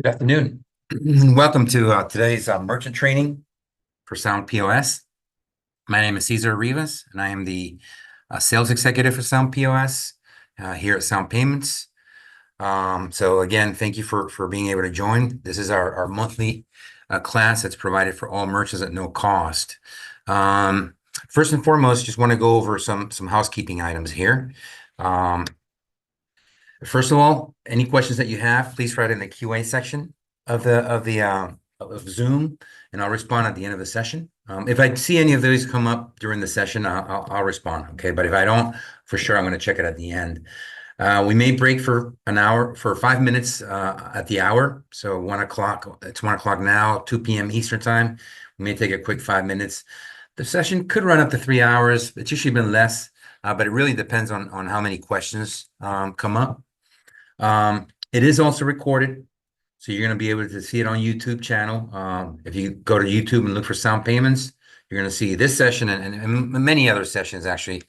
Good afternoon. Welcome to today's merchant training for Sound POS. My name is Cesar Rivas, and I am the sales executive for Sound POS here at Sound Payments. So again, thank you for being able to join. This is our monthly class that's provided for all merchants at no cost. First and foremost, just want to go over some housekeeping items here. First of all, any questions that you have, please write in the QA section of Zoom, and I'll respond at the end of the session. If I see any of those come up during the session, I'll respond. Okay, but if I don't, for sure, I'm going to check it at the end. We may break for an hour, for 5 minutes at the hour. So 1 o'clock. It's 1 o'clock now, 2 p.m. Eastern time. We may take a quick 5 minutes. The session could run up to 3 hours. It's usually been less, but it really depends on how many questions come up. It is also recorded, so you're going to be able to see it on YouTube channel. If you go to YouTube and look for Sound Payments, you're going to see this session and many other sessions, actually,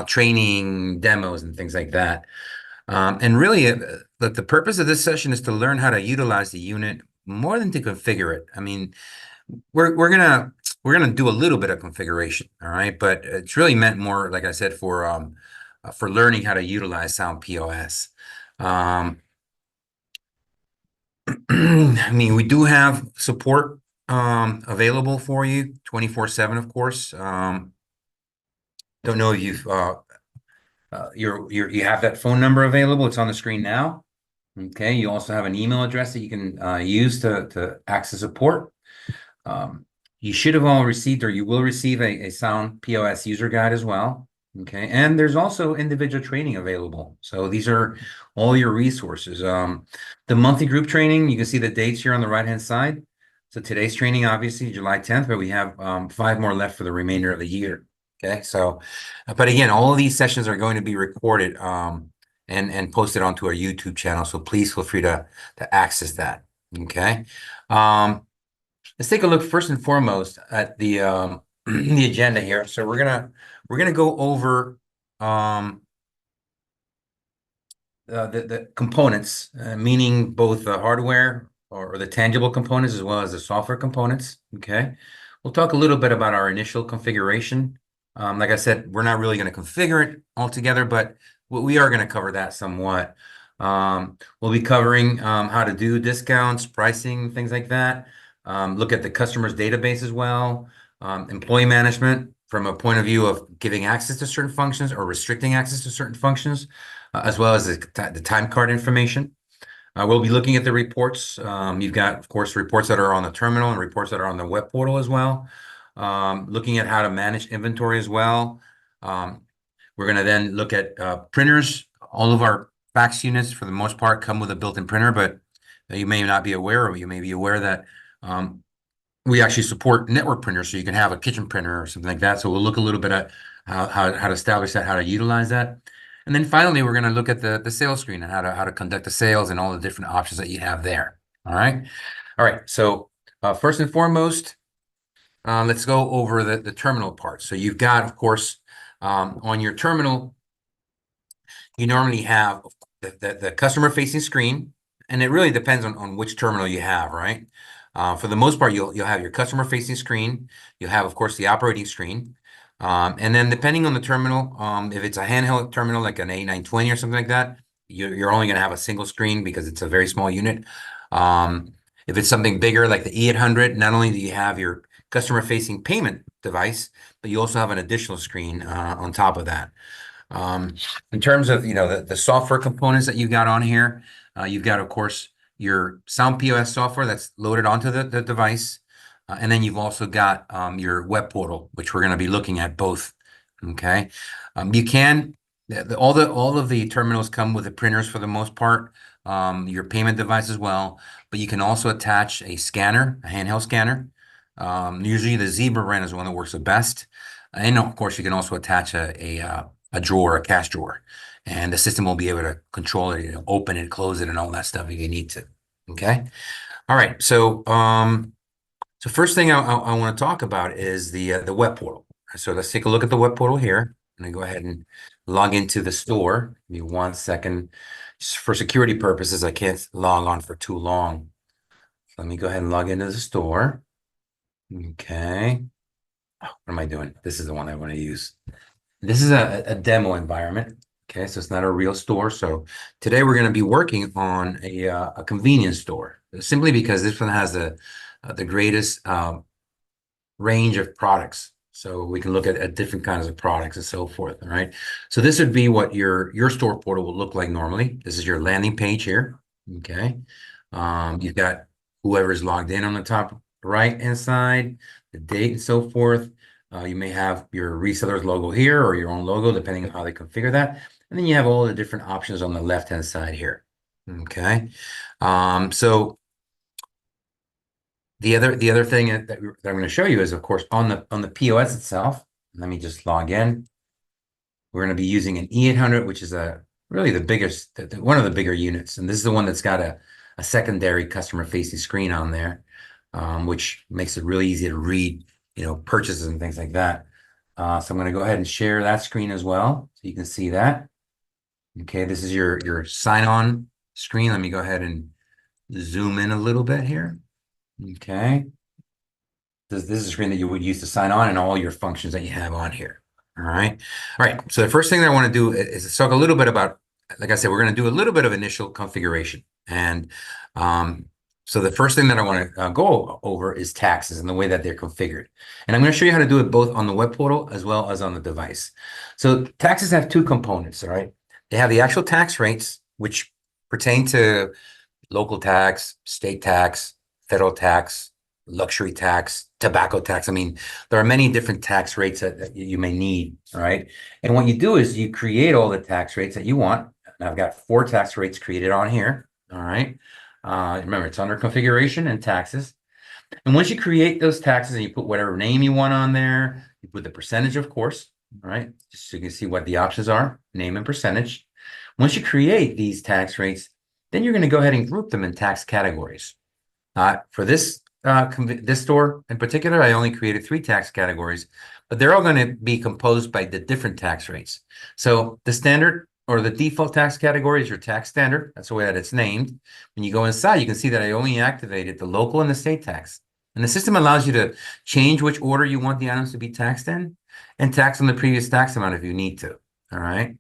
training, demos, and things like that. And really, the purpose of this session is to learn how to utilize the unit more than to configure it. I mean, we're gonna do a little bit of configuration, all right, but it's really meant more, like I said, for learning how to utilize Sound POS. I mean, we do have support available for you 24/7, of course. Don't know if you have that phone number available. It's on the screen now. Okay, you also have an email address that you can use to access support. You should have all received, or you will receive, a Sound POS user guide as well. Okay, and there's also individual training available. So these are all your resources. The monthly group training, you can see the dates here on the right-hand side. So today's training, obviously, July 10th, but we have 5 more left for the remainder of the year. Okay, so, but again, all of these sessions are going to be recorded and posted onto our YouTube channel. So please feel free to access that. Okay. Let's take a look first and foremost at the the agenda here. So we're gonna go over the components, meaning both the hardware or the tangible components as well as the software components. Okay, we'll talk a little bit about our initial configuration. Like I said, we're not really going to configure it altogether, but we are going to cover that somewhat. We'll be covering how to do discounts, pricing, things like that. Look at the customer's database as well. Employee management from a point of view of giving access to certain functions or restricting access to certain functions, as well as the time card information. We'll be looking at the reports. You've got, of course, reports that are on the terminal and reports that are on the web portal as well. Looking at how to manage inventory as well. We're going to then look at printers. All of our fax units, for the most part, come with a built-in printer, but you may not be aware, or you may be aware that we actually support network printers, so you can have a kitchen printer or something like that. So we'll look a little bit at how to establish that, how to utilize that. And then finally, we're going to look at the sales screen and how to conduct the sales and all the different options that you have there. All right. All right. So first and foremost, let's go over the terminal part. So you've got, of course, on your terminal, you normally have the customer-facing screen, and it really depends on which terminal you have, right? For the most part, you'll have your customer-facing screen. You'll have, of course, the operating screen. And then depending on the terminal, if it's a handheld terminal like an A920 or something like that, you're only going to have a single screen because it's a very small unit. If it's something bigger like the E800, not only do you have your customer-facing payment device, but you also have an additional screen on top of that. In terms of the software components that you've got on here, you've got, of course, your Sound POS software that's loaded onto the device. And then you've also got your web portal, which we're going to be looking at both. Okay. You can, all of the terminals come with the printers for the most part, your payment device as well, but you can also attach a scanner, a handheld scanner. Usually the Zebra brand is one that works the best. And of course, you can also attach a drawer, a cash drawer, and the system will be able to control it, open it, close it, and all that stuff if you need to. Okay. All right. So, so first thing I want to talk about is the web portal. So let's take a look at the web portal here. I'm going to go ahead and log into the store. Give me 1 second. Just for security purposes, I can't log on for too long. Let me go ahead and log into the store. Okay. Oh, what am I doing? This is the one I want to use. This is a demo environment. Okay, so it's not a real store. So today we're going to be working on a convenience store, simply because this one has the greatest range of products. So we can look at different kinds of products and so forth. All right. So this would be what your store portal will look like normally. This is your landing page here. Okay. You've got whoever's logged in on the top right hand side, the date and so forth. You may have your reseller's logo here or your own logo, depending on how they configure that. And then you have all the different options on the left hand side here. Okay. So the other thing that I'm going to show you is, of course, on the POS itself. Let me just log in. We're going to be using an E800, which is really the biggest, one of the bigger units, and this is the one that's got a secondary customer-facing screen on there, which makes it really easy to read, purchases and things like that. So I'm going to go ahead and share that screen as well, so you can see that. Okay, this is your sign-on screen. Let me go ahead and zoom in a little bit here. Okay. This is a screen that you would use to sign on and all your functions that you have on here. All right. All right. So the first thing that I want to do is talk a little bit about, like I said, we're going to do a little bit of initial configuration. And so the first thing that I want to go over is taxes and the way that they're configured. And I'm going to show you how to do it both on the web portal as well as on the device. So taxes have two components. All right. They have the actual tax rates, which pertain to local tax, state tax, federal tax, luxury tax, tobacco tax. I mean, there are many different tax rates that you may need, all right? And what you do is you create all the tax rates that you want. And I've got 4 tax rates created on here, all right? Remember, it's under configuration and taxes. And once you create those taxes and you put whatever name you want on there, you put the percentage, of course, all right? Just so you can see what the options are, name and percentage. Once you create these tax rates, then you're going to go ahead and group them in tax categories. For this store in particular, I only created 3 tax categories, but they're all going to be composed by the different tax rates. So the standard or the default tax category is your tax standard. That's the way that it's named. When you go inside, you can see that I only activated the local and the state tax. And the system allows you to change which order you want the items to be taxed in and tax on the previous tax amount if you need to. All right.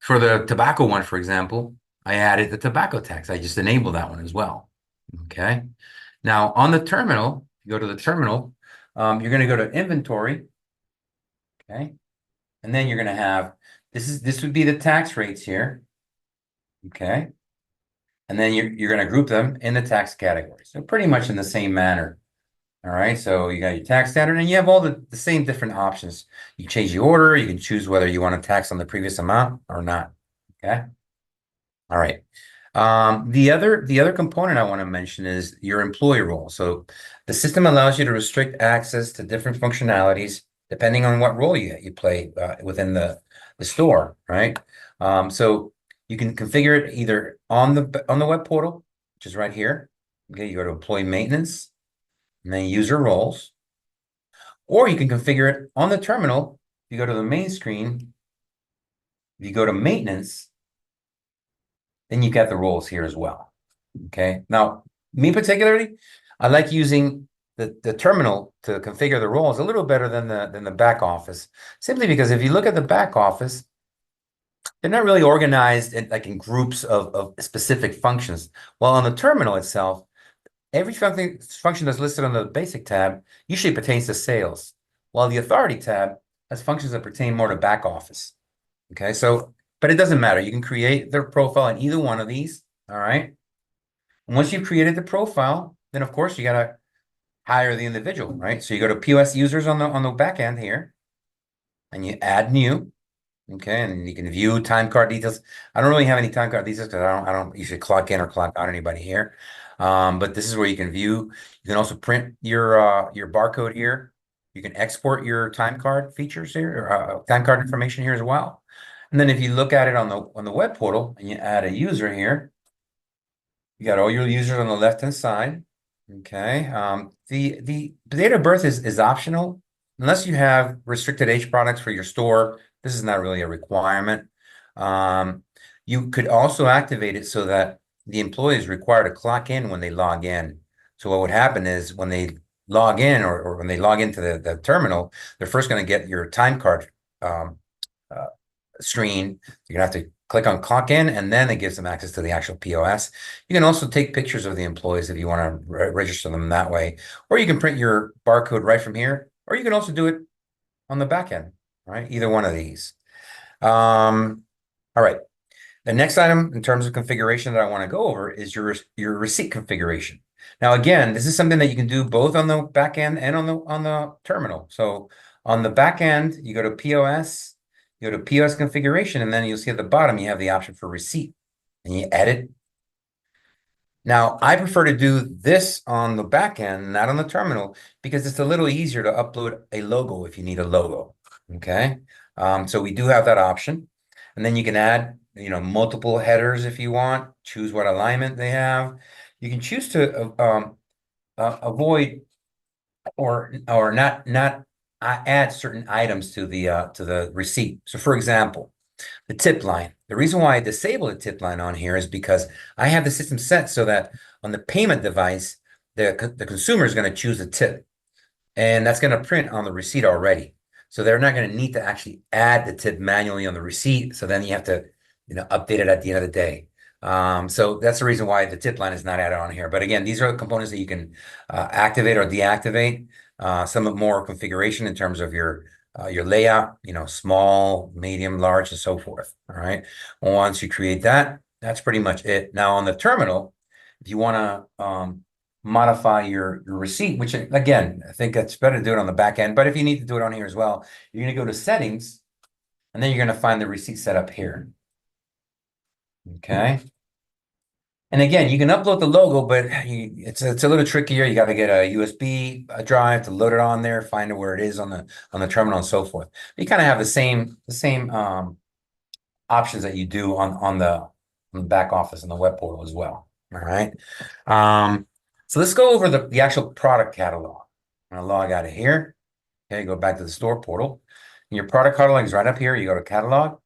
For the tobacco one, for example, I added the tobacco tax. I just enabled that one as well. Okay. Now on the terminal, you go to the terminal, you're going to go to inventory. Okay. And then you're going to have, this would be the tax rates here. Okay. And then you're going to group them in the tax category. So pretty much in the same manner. All right. So you got your tax standard and you have all the same different options. You change the order. You can choose whether you want to tax on the previous amount or not. Okay. All right. The other component I want to mention is your employee role. So the system allows you to restrict access to different functionalities depending on what role you play within the store, right? So you can configure it either on the web portal, which is right here. Okay, you go to employee maintenance and then user roles, or you can configure it on the terminal. You go to the main screen, you go to maintenance. Then you got the roles here as well. Okay. Now, me particularly, I like using the terminal to configure the roles a little better than the back office, simply because if you look at the back office, they're not really organized in groups of specific functions. While on the terminal itself, every function that's listed on the basic tab usually pertains to sales, while the authority tab has functions that pertain more to back office. Okay, so, but it doesn't matter. You can create their profile in either one of these. All right. And once you've created the profile, then of course you got to hire the individual, right? So you go to POS users on the back end here and you add new. Okay, and you can view time card details. I don't really have any time card details because I don't usually clock in or clock out anybody here. But this is where you can view. You can also print your barcode here. You can export your time card features here, or time card information here as well. And then if you look at it on the web portal and you add a user here, you got all your users on the left-hand side. Okay. The date of birth is optional unless you have restricted age products for your store. This is not really a requirement. You could also activate it so that the employee is required to clock in when they log in. So what would happen is when they log in or when they log into the terminal, they're first going to get your time card um, uh, screen. You're gonna have to click on clock in, and then it gives them access to the actual POS. You can also take pictures of the employees if you want to register them that way, or you can print your barcode right from here, or you can also do it on the back end, right? Either one of these. All right. The next item in terms of configuration that I want to go over is your receipt configuration. Now, again, this is something that you can do both on the back end and on the terminal. So on the back end, you go to POS, you go to POS configuration, and then you'll see at the bottom you have the option for receipt, and you edit. Now, I prefer to do this on the back end, not on the terminal, because it's a little easier to upload a logo if you need a logo. Okay, so we do have that option, and then you can add, multiple headers if you want. Choose what alignment they have. You can choose to avoid or not add certain items to the receipt. So, for example, the tip line. The reason why I disable the tip line on here is because I have the system set so that on the payment device, the consumer is going to choose a tip, and that's going to print on the receipt already. So they're not going to need to actually add the tip manually on the receipt. So then you have to, update it at the end of the day. So that's the reason why the tip line is not added on here. But again, these are the components that you can activate or deactivate. Some more configuration in terms of your layout, small, medium, large, and so forth. All right. Once you create that, that's pretty much it. Now on the terminal, if you want to modify your receipt, which again, I think it's better to do it on the back end, but if you need to do it on here as well, you're going to go to settings, and then you're going to find the receipt setup here. Okay. And again, you can upload the logo, but it's a little trickier. You got to get a USB drive to load it on there, find it where it is on the terminal, and so forth. You kind of have the same options that you do on the back office and the web portal as well. All right. So let's go over the actual product catalog. I'm gonna log out of here. Okay, go back to the store portal. And your product catalog is right up here. You go to catalog,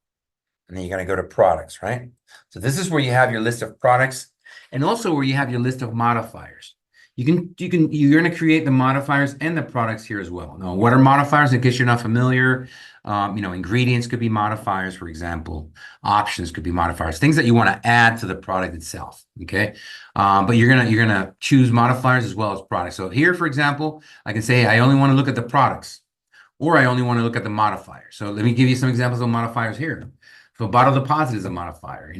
and then you're going to go to products, right? So this is where you have your list of products, and also where you have your list of modifiers. You're going to create the modifiers and the products here as well. Now, what are modifiers? In case you're not familiar, ingredients could be modifiers, for example. Options could be modifiers, things that you want to add to the product itself. Okay, but you're gonna choose modifiers as well as products. So here, for example, I can say I only want to look at the products, or I only want to look at the modifiers. So let me give you some examples of modifiers here. So bottle deposit is a modifier,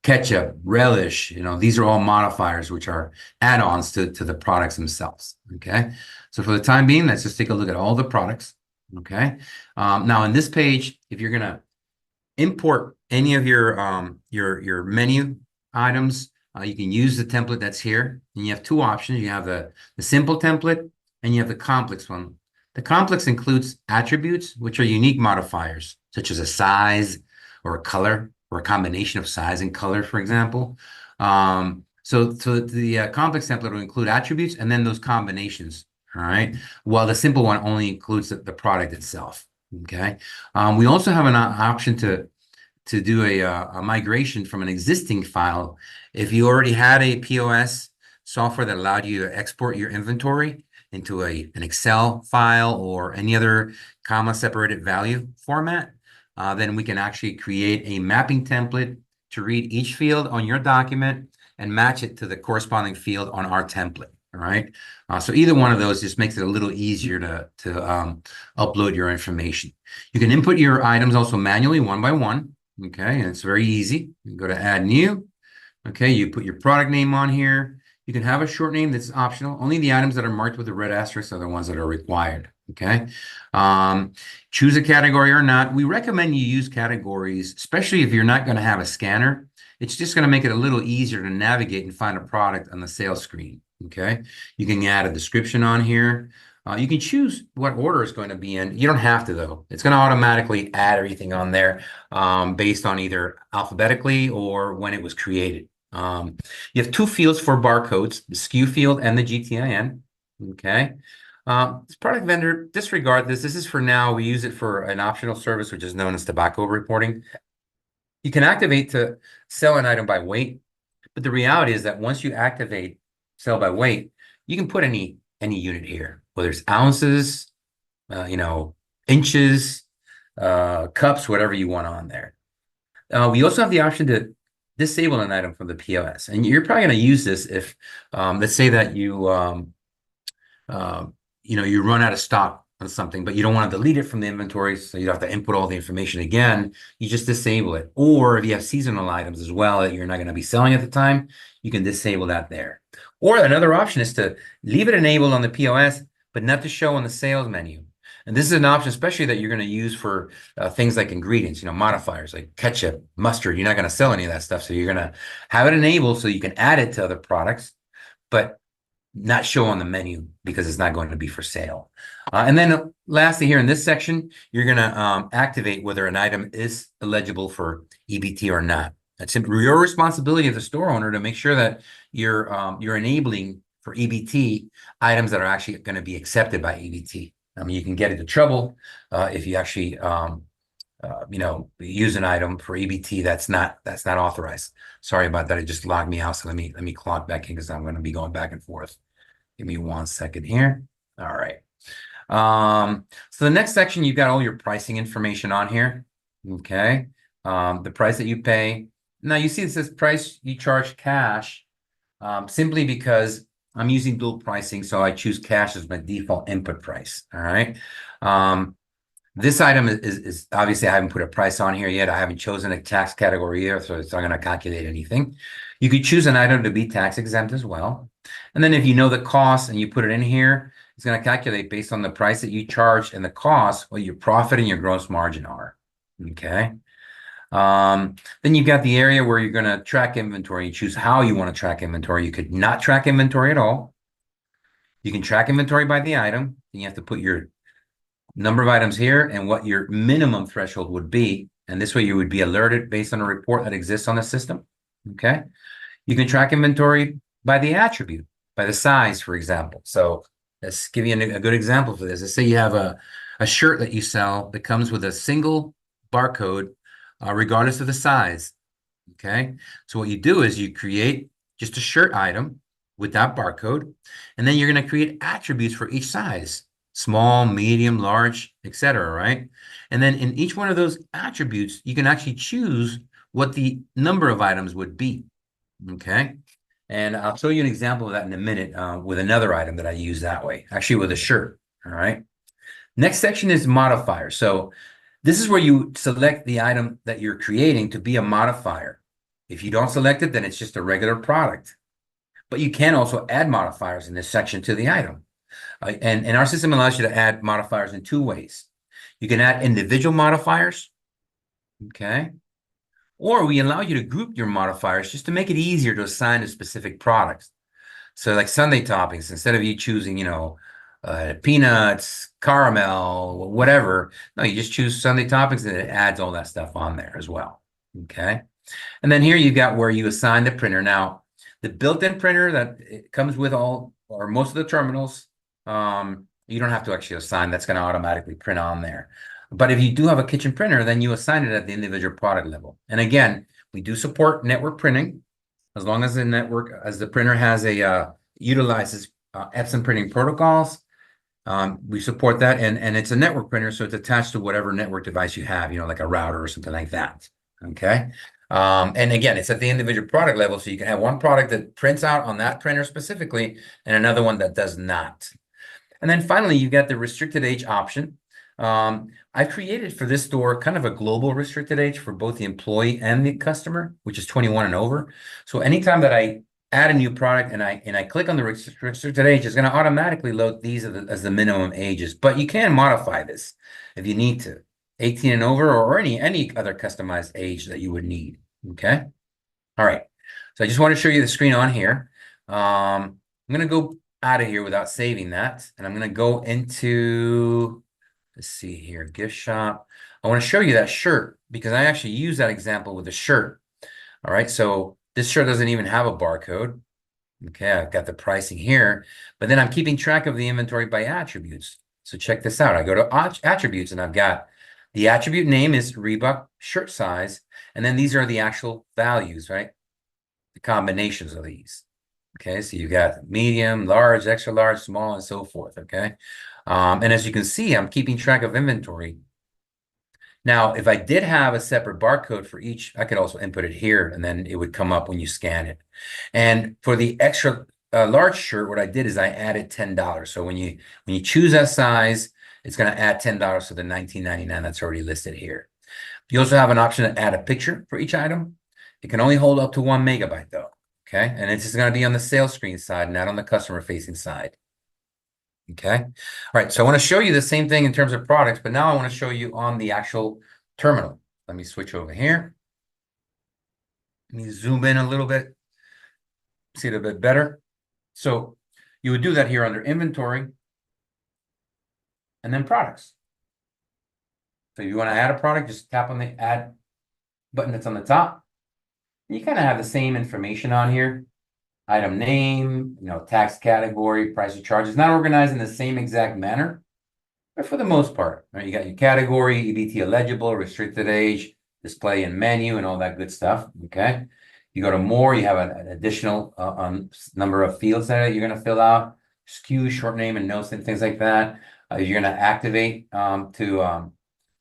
ketchup, relish, these are all modifiers, which are add-ons to the products themselves. Okay. So for the time being, let's just take a look at all the products. Okay. Now in this page, if you're going to import any of your menu items, you can use the template that's here. And you have two options. You have the simple template, and you have the complex one. The complex includes attributes, which are unique modifiers, such as a size or a color or a combination of size and color, for example. So the complex template will include attributes and then those combinations, all right? While the simple one only includes the product itself, okay? We also have an option to do a migration from an existing file. If you already had a POS software that allowed you to export your inventory into an Excel file or any other comma separated value format, then we can actually create a mapping template to read each field on your document and match it to the corresponding field on our template. All right. So either one of those just makes it a little easier to upload your information. You can input your items also manually one by one. Okay. And it's very easy. You go to add new. Okay. You put your product name on here. You can have a short name that's optional. Only the items that are marked with a red asterisk are the ones that are required. Okay. Choose a category or not. We recommend you use categories, especially if you're not going to have a scanner. It's just going to make it a little easier to navigate and find a product on the sales screen. Okay. You can add a description on here. You can choose what order it's going to be in. You don't have to, though. It's going to automatically add everything on there based on either alphabetically or when it was created. You have two fields for barcodes, the SKU field and the GTIN. Okay. This product vendor, disregard this. This is for now. We use it for an optional service, which is known as tobacco reporting. You can activate to sell an item by weight. But the reality is that once you activate sell by weight, you can put any unit here, whether it's ounces, inches, cups, whatever you want on there. We also have the option to disable an item from the POS. And you're probably going to use this if, let's say that uh, you run out of stock on something, but you don't want to delete it from the inventory, so you have to input all the information again. You just disable it. Or if you have seasonal items as well that you're not going to be selling at the time, you can disable that there. Or another option is to leave it enabled on the POS, but not to show on the sales menu. And this is an option, especially that you're going to use for things like ingredients, modifiers like ketchup, mustard. You're not going to sell any of that stuff. So you're going to have it enabled so you can add it to other products, but not show on the menu because it's not going to be for sale. And then lastly, here in this section, you're going to activate whether an item is eligible for EBT or not. It's your responsibility as a store owner to make sure that you're enabling for EBT items that are actually going to be accepted by EBT. I mean, you can get into trouble if you actually use an item for EBT that's not authorized. Sorry about that. It just logged me out. So let me clock back in because I'm going to be going back and forth. Give me 1 second here. All right. So the next section, you've got all your pricing information on here. Okay. The price that you pay. Now you see it says price you charge cash, simply because I'm using dual pricing. So I choose cash as my default input price. All right. This item is obviously, I haven't put a price on here yet. I haven't chosen a tax category here, so it's not going to calculate anything. You could choose an item to be tax exempt as well. And then if you know the cost and you put it in here, it's going to calculate based on the price that you charge and the cost, what your profit and your gross margin are. Okay. Then you've got the area where you're going to track inventory. You choose how you want to track inventory. You could not track inventory at all. You can track inventory by the item. Then you have to put your number of items here and what your minimum threshold would be. And this way you would be alerted based on a report that exists on the system. Okay. You can track inventory by the attribute, by the size, for example. So let's give you a good example for this. Let's say you have a shirt that you sell that comes with a single barcode, regardless of the size. Okay. So what you do is you create just a shirt item with that barcode, and then you're going to create attributes for each size. Small, medium, large, etc. Right? And then in each one of those attributes, you can actually choose what the number of items would be. Okay. And I'll show you an example of that in a minute with another item that I use that way, actually with a shirt. All right. Next section is modifier. So this is where you select the item that you're creating to be a modifier. If you don't select it, then it's just a regular product. But you can also add modifiers in this section to the item. And our system allows you to add modifiers in 2 ways. You can add individual modifiers, okay? Or we allow you to group your modifiers just to make it easier to assign to specific products. So like sundae toppings, instead of you choosing, peanuts, caramel, whatever, no, you just choose sundae toppings and it adds all that stuff on there as well, okay? And then here you've got where you assign the printer. Now, the built-in printer that it comes with all or most of the terminals, you don't have to actually assign. That's going to automatically print on there. But if you do have a kitchen printer, then you assign it at the individual product level. And again, we do support network printing as long as the printer has utilizes Epson printing protocols. We support that, and it's a network printer, so it's attached to whatever network device you have, like a router or something like that. Okay. And again, it's at the individual product level, so you can have one product that prints out on that printer specifically, and another one that does not. And then finally, you've got the restricted age option. I've created for this store kind of a global restricted age for both the employee and the customer, which is 21 and over. So anytime that I add a new product and I click on the restricted age, it's going to automatically load these as the minimum ages. But you can modify this if you need to, 18 and over, or any other customized age that you would need. Okay. All right. So I just want to show you the screen on here. I'm going to go out of here without saving that. And I'm going to go into, let's see here, gift shop. I want to show you that shirt because I actually use that example with the shirt. All right. So this shirt doesn't even have a barcode. Okay. I've got the pricing here, but then I'm keeping track of the inventory by attributes. So check this out. I go to attributes and I've got the attribute name is Reebok shirt size. And then these are the actual values, right? the combinations of these. Okay, so you got medium, large, extra large, small, and so forth. Okay. And as you can see, I'm keeping track of inventory. Now, if I did have a separate barcode for each, I could also input it here, and then it would come up when you scan it. And for the extra large shirt, what I did is I added $10. So when you choose that size, it's going to add $10 to the $19.99 that's already listed here. You also have an option to add a picture for each item. It can only hold up to 1 megabyte though. Okay, and it's just going to be on the sales screen side, not on the customer facing side. Okay. All right. So I want to show you the same thing in terms of products, but now I want to show you on the actual terminal. Let me switch over here. Let me zoom in a little bit, see it a bit better. So you would do that here under inventory and then products. So if you want to add a product, just tap on the add button that's on the top. And you kind of have the same information on here. Item name, tax category, price of charge. It's not organized in the same exact manner, but for the most part, right? You got your category, EBT eligible, restricted age, display and menu, and all that good stuff. Okay. You go to more, you have an additional number of fields that you're going to fill out, SKU, short name, and notes and things like that. If you're going to activate to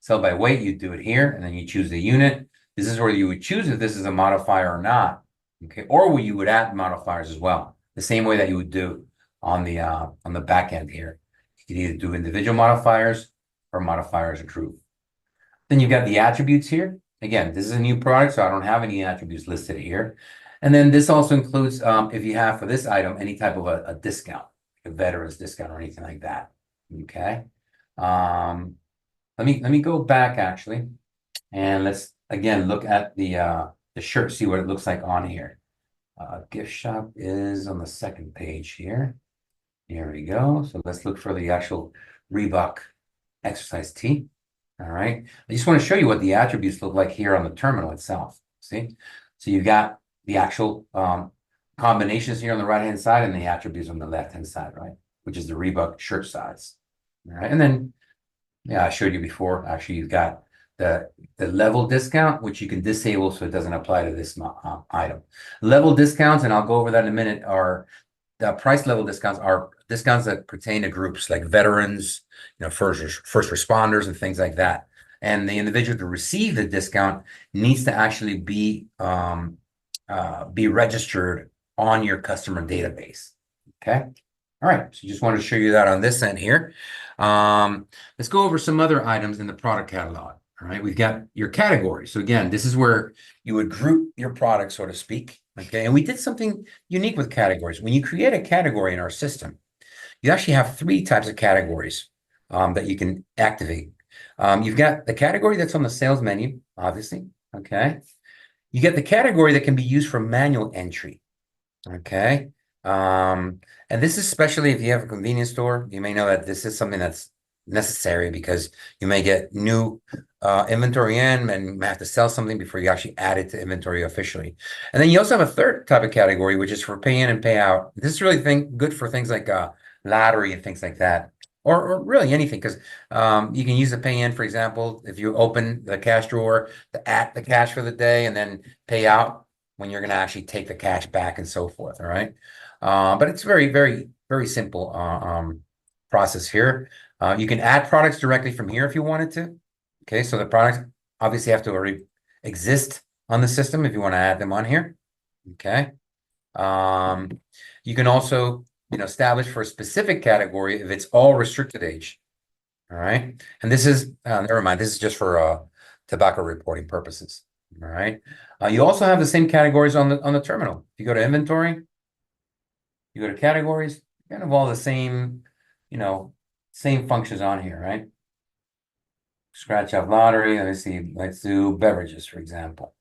sell by weight, you do it here, and then you choose the unit. This is where you would choose if this is a modifier or not. Okay, or you would add modifiers as well, the same way that you would do on the back end here. You could either do individual modifiers or modifiers group. Then you've got the attributes here. Again, this is a new product, so I don't have any attributes listed here. And then this also includes if you have for this item any type of a discount, a veteran's discount or anything like that. Okay. Let me go back actually, and let's again look at the shirt, see what it looks like on here. Gift shop is on the second page here. Here we go. So let's look for the actual Reebok exercise tee. All right. I just want to show you what the attributes look like here on the terminal itself. See? So you've got the actual combinations here on the right-hand side and the attributes on the left-hand side, right? Which is the Reebok shirt size. All right. And then, yeah, I showed you before. Actually, you've got the level discount, which you can disable so it doesn't apply to this item. Level discounts, and I'll go over that in a minute, are the price level discounts are discounts that pertain to groups like veterans, first responders and things like that. And the individual to receive the discount needs to actually be registered on your customer database. Okay. All right. So just wanted to show you that on this end here. Let's go over some other items in the product catalog. All right. We've got your categories. So again, this is where you would group your products, so to speak. Okay. And we did something unique with categories. When you create a category in our system, you actually have 3 types of categories that you can activate. You've got the category that's on the sales menu, obviously. Okay. You get the category that can be used for manual entry. Okay. And this is especially if you have a convenience store, you may know that this is something that's necessary because you may get new inventory in and you may have to sell something before you actually add it to inventory officially. And then you also have a third type of category, which is for pay in and pay out. This is really good for things like lottery and things like that, or really anything, because you can use the pay in, for example, if you open the cash drawer to add the cash for the day and then pay out when you're going to actually take the cash back and so forth. All right. But it's very, very, very simple process here. You can add products directly from here if you wanted to. Okay, so the products obviously have to already exist on the system if you want to add them on here. Okay. You can also, establish for a specific category if it's all restricted age. All right. And this is, never mind, this is just for tobacco reporting purposes. All right. You also have the same categories on the terminal. If you go to inventory, you go to categories, kind of all the same, same functions on here, right? Scratch off lottery. Let me see. Let's do beverages, for example.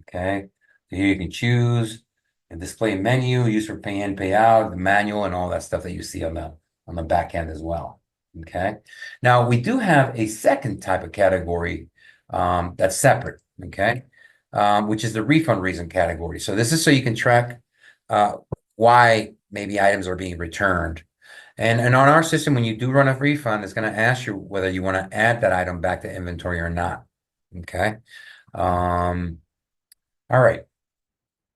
Okay. So here you can choose a display menu, use for pay in, pay out, the manual, and all that stuff that you see on the back end as well. Okay. Now we do have a second type of category that's separate. Okay. Which is the refund reason category. So this is so you can track why maybe items are being returned. And on our system, when you do run a refund, it's going to ask you whether you want to add that item back to inventory or not. Okay. All right.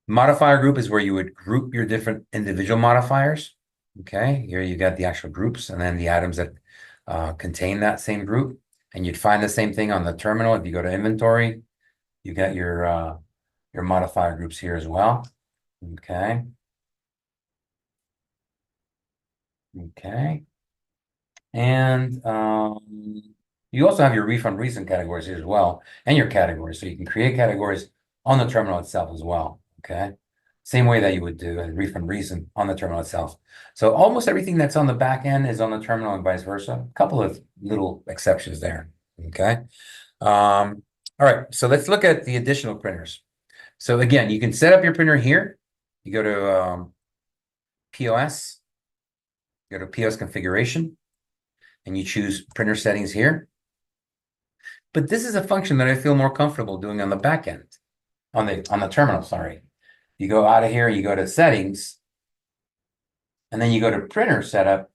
Modifier group is where you would group your different individual modifiers. Okay, here you got the actual groups and then the items that contain that same group. And you'd find the same thing on the terminal. If you go to inventory, you got your modifier groups here as well. Okay. Okay. And you also have your refund reason categories here as well, and your categories. So you can create categories on the terminal itself as well. Okay. Same way that you would do a refund reason on the terminal itself. So almost everything that's on the back end is on the terminal and vice versa. A couple of little exceptions there. Okay. All right. So let's look at the additional printers. So again, you can set up your printer here. You go to POS, go to POS configuration, and you choose printer settings here. But this is a function that I feel more comfortable doing on the back end, on the terminal, sorry. You go out of here, you go to settings, and then you go to printer setup.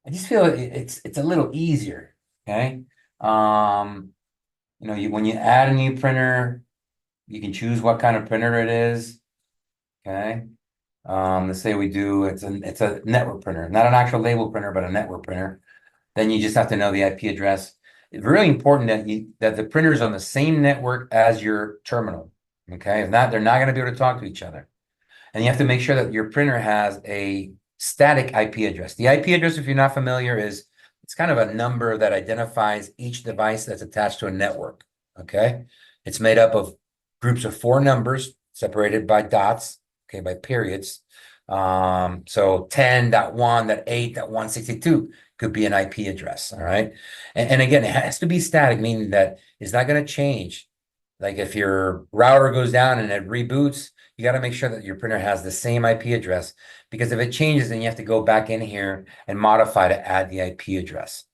I just feel it's a little easier. Okay. When you add a new printer, you can choose what kind of printer it is. Okay. Let's say we do it's a network printer, not an actual label printer, but a network printer. Then you just have to know the IP address. It's really important that the printer is on the same network as your terminal. Okay, if not, they're not going to be able to talk to each other. And you have to make sure that your printer has a static IP address. The IP address, if you're not familiar, it's kind of a number that identifies each device that's attached to a network. Okay, it's made up of groups of 4 numbers separated by dots. Okay, by periods. So 10.1.8.162 could be an IP address. All right. And again, it has to be static, meaning that it's not going to change. Like if your router goes down and it reboots, you got to make sure that your printer has the same IP address, because if it changes, then you have to go back in here and modify to add the IP address.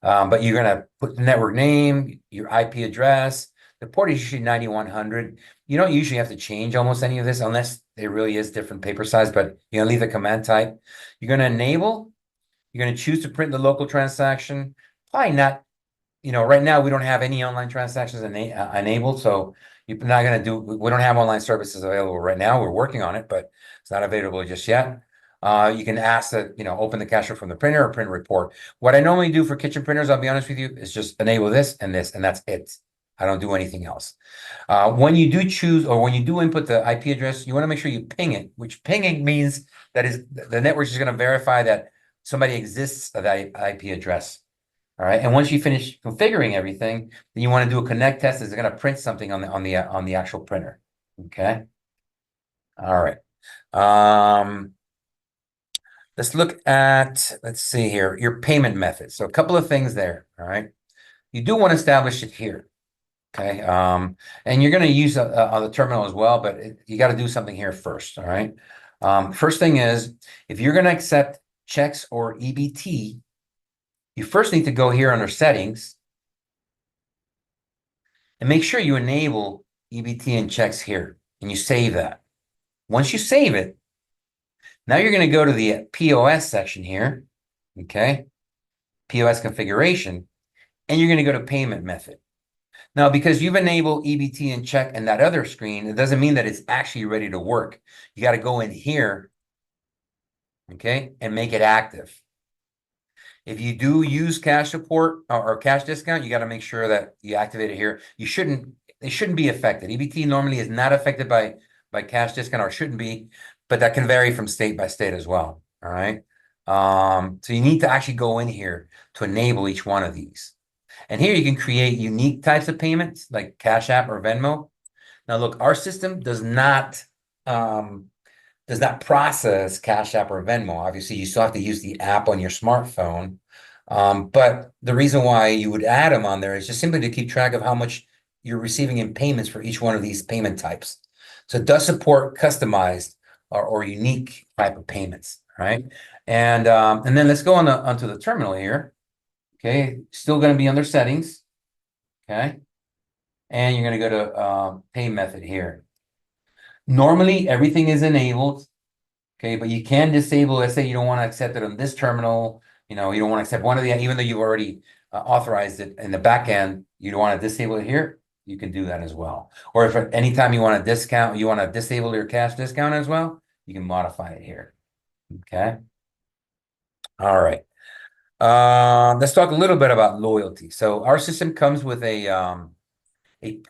But you're going to put the network name, your IP address. The port is usually 9100. You don't usually have to change almost any of this unless it really is different paper size, but you're going to leave the command type. You're going to enable. You're going to choose to print the local transaction. Probably not, right now we don't have any online transactions enabled, so you're not going to we don't have online services available right now. We're working on it, but it's not available just yet. You can ask that, open the cache from the printer or print a report. What I normally do for kitchen printers, I'll be honest with you, is just enable this, and that's it. I don't do anything else. When you do choose, or when you do input the IP address, you want to make sure you ping it, which pinging means that is the network is going to verify that somebody exists of that IP address. All right. And once you finish configuring everything, then you want to do a connect test. It's going to print something on the actual printer. Okay. All right. Let's see here, your payment method. So a couple of things there. All right. You do want to establish it here. Okay. And you're going to use on the terminal as well, but you got to do something here first. All right. First thing is, if you're going to accept checks or EBT, you first need to go here under settings and make sure you enable EBT and checks here, and you save that. Once you save it, now you're going to go to the POS section here. Okay. POS configuration, and you're going to go to payment method. Now, because you've enabled EBT and check in that other screen, it doesn't mean that it's actually ready to work. You got to go in here, okay, and make it active. If you do use cash support or cash discount, you got to make sure that you activate it here. They shouldn't be affected. EBT normally is not affected by cash discount, or shouldn't be, but that can vary from state by state as well. All right. So you need to actually go in here to enable each one of these. And here you can create unique types of payments like Cash App or Venmo. Now, look, our system does not process Cash App or Venmo. Obviously, you still have to use the app on your smartphone. But the reason why you would add them on there is just simply to keep track of how much you're receiving in payments for each one of these payment types. So it does support customized or unique type of payments, right? And then let's go onto the terminal here. Okay, still going to be under settings. Okay, and you're going to go to pay method here. Normally, everything is enabled. Okay, but you can disable. Let's say you don't want to accept it on this terminal. You don't want to accept one of the, even though you've already authorized it in the back end. You don't want to disable it here. you can do that as well. Or if at any time you want to discount, you want to disable your cash discount as well, you can modify it here. Okay. All right. Let's talk a little bit about loyalty. So our system comes with a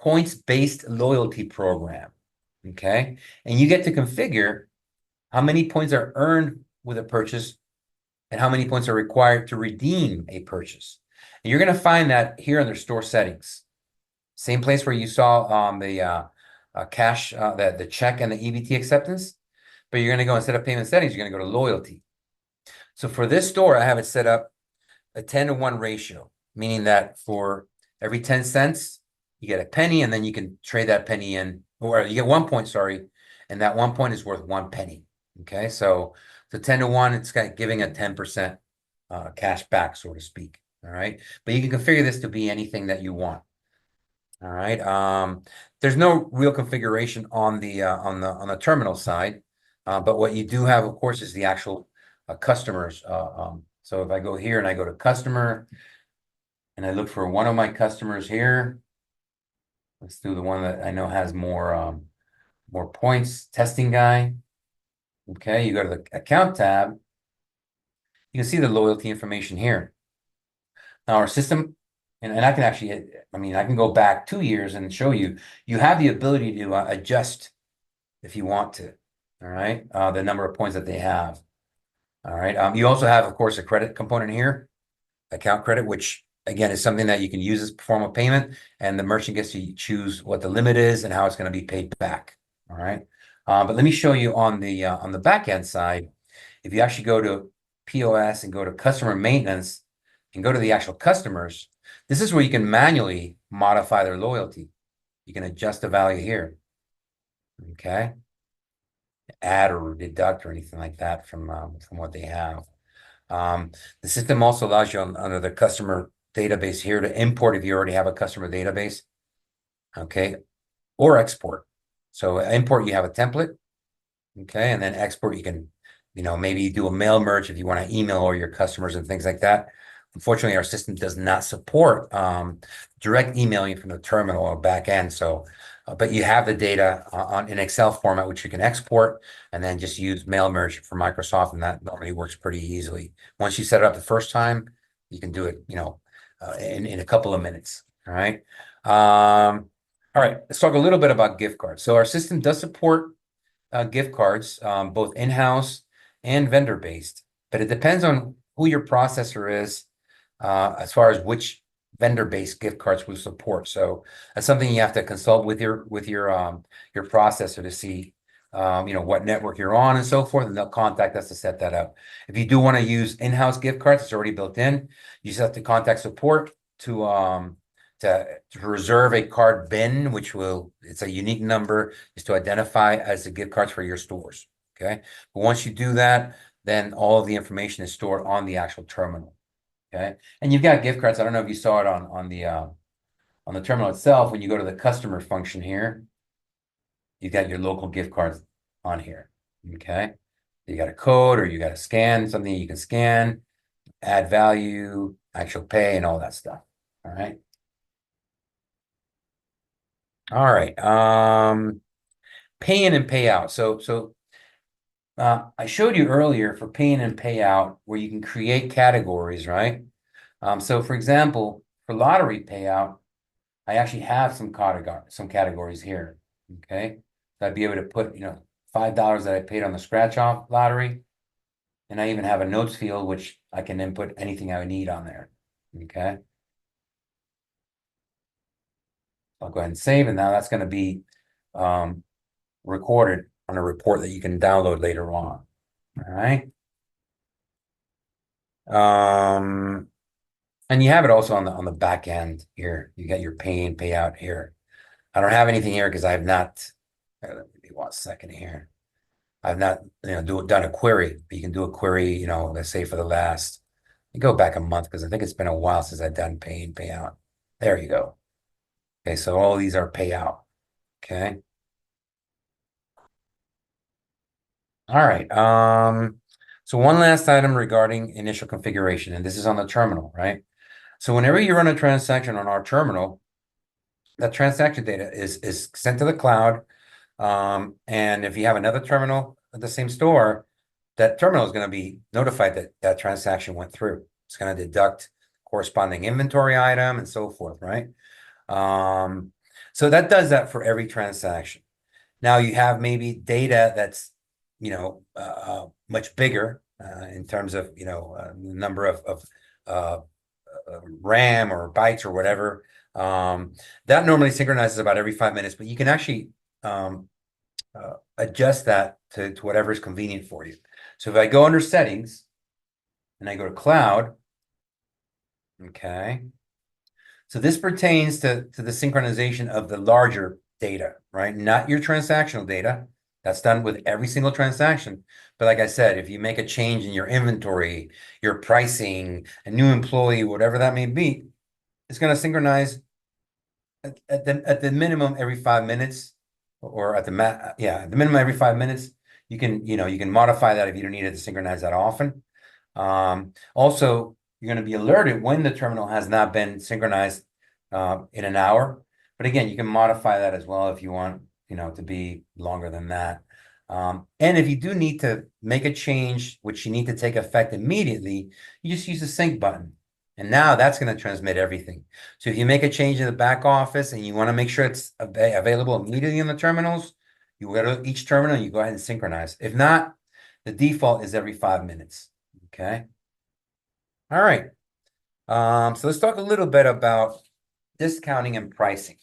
points-based loyalty program. Okay. And you get to configure how many points are earned with a purchase and how many points are required to redeem a purchase. And you're going to find that here under store settings. Same place where you saw the cash, the check and the EBT acceptance, but you're going to go, instead of payment settings, you're going to go to loyalty. So for this store, I have it set up a 10-to-1 ratio, meaning that for every 10 cents, you get a penny, and then you can trade that penny in, or you get 1 point, sorry, and that 1 point is worth 1 penny. Okay, so the 10-to-1, it's got giving a 10% cash back, so to speak. All right, but you can configure this to be anything that you want. All right. There's no real configuration on the terminal side, but what you do have, of course, is the actual customers. So if I go here and I go to customer and I look for one of my customers here, let's do the one that I know has more points, testing guy. Okay, you go to the account tab, you can see the loyalty information here. Now our system, and I can actually, I mean, I can go back 2 years and show you, you have the ability to adjust if you want to, all right, the number of points that they have. All right. You also have, of course, a credit component here, account credit, which again is something that you can use as form of payment, and the merchant gets to choose what the limit is and how it's going to be paid back. All right. But let me show you on the back end side. If you actually go to POS and go to customer maintenance and go to the actual customers, this is where you can manually modify their loyalty. You can adjust the value here. Okay. Add or deduct or anything like that from what they have. The system also allows you under the customer database here to import if you already have a customer database, okay, or export. So import, you have a template, okay, and then export, you can, maybe do a mail merge if you want to email all your customers and things like that. Unfortunately, our system does not support direct emailing from the terminal or back end. So, but you have the data in Excel format, which you can export and then just use mail merge for Microsoft, and that normally works pretty easily. Once you set it up the first time, you can do it, in a couple of minutes. All right. All right. Let's talk a little bit about gift cards. So our system does support gift cards, both in-house and vendor-based, but it depends on who your processor is as far as which vendor-based gift cards we support. So that's something you have to consult with your processor to see what network you're on and so forth, and they'll contact us to set that up. If you do want to use in-house gift cards, it's already built in. You just have to contact support to reserve a card bin, which it's a unique number, is to identify as the gift cards for your stores. Okay. But once you do that, then all of the information is stored on the actual terminal. Okay. And you've got gift cards. I don't know if you saw it on the terminal itself. When you go to the customer function here, you got your local gift cards on here. Okay. You got a code, or you got to scan something you can scan, add value, actual pay, and all that stuff. All right. All right. Pay in and pay out. So I showed you earlier for pay in and pay out where you can create categories, right? So for example, for lottery payout, I actually have some categories here. Okay. So I'd be able to put, $5 that I paid on the scratch off lottery. And I even have a notes field, which I can input anything I need on there. Okay. I'll go ahead and save, and now that's going to be recorded on a report that you can download later on. All right. And you have it also on the back end here. You got your pay in, pay out here. I don't have anything here because I have not. Let me 1 second here. I've not, done a query. But you can do a query, let's say for the last. You go back a month because I think it's been a while since I've done pay in, pay out. There you go. Okay, so all these are payout. Okay. All right. So one last item regarding initial configuration, and this is on the terminal, right? So whenever you run a transaction on our terminal, that transaction data is sent to the cloud. And if you have another terminal at the same store, that terminal is going to be notified that that transaction went through. It's going to deduct corresponding inventory item and so forth, right? So that does that for every transaction. Now you have maybe data that's, much bigger in terms of, number of uh, RAM or bytes or whatever. That normally synchronizes about every 5 minutes, but you can actually adjust that to whatever is convenient for you. So if I go under settings and I go to cloud, okay. So this pertains to the synchronization of the larger data, right? Not your transactional data. That's done with every single transaction. But like I said, if you make a change in your inventory, your pricing, a new employee, whatever that may be, it's going to synchronize at the minimum every 5 minutes, or at the minimum every 5 minutes. You can modify that if you don't need it to synchronize that often. Also, you're going to be alerted when the terminal has not been synchronized in an hour. But again, you can modify that as well if you want, to be longer than that. And if you do need to make a change, which you need to take effect immediately, you just use the sync button. And now that's going to transmit everything. So if you make a change in the back office and you want to make sure it's available immediately in the terminals, you go to each terminal and you go ahead and synchronize. If not, the default is every 5 minutes. Okay. All right. So let's talk a little bit about discounting and pricing.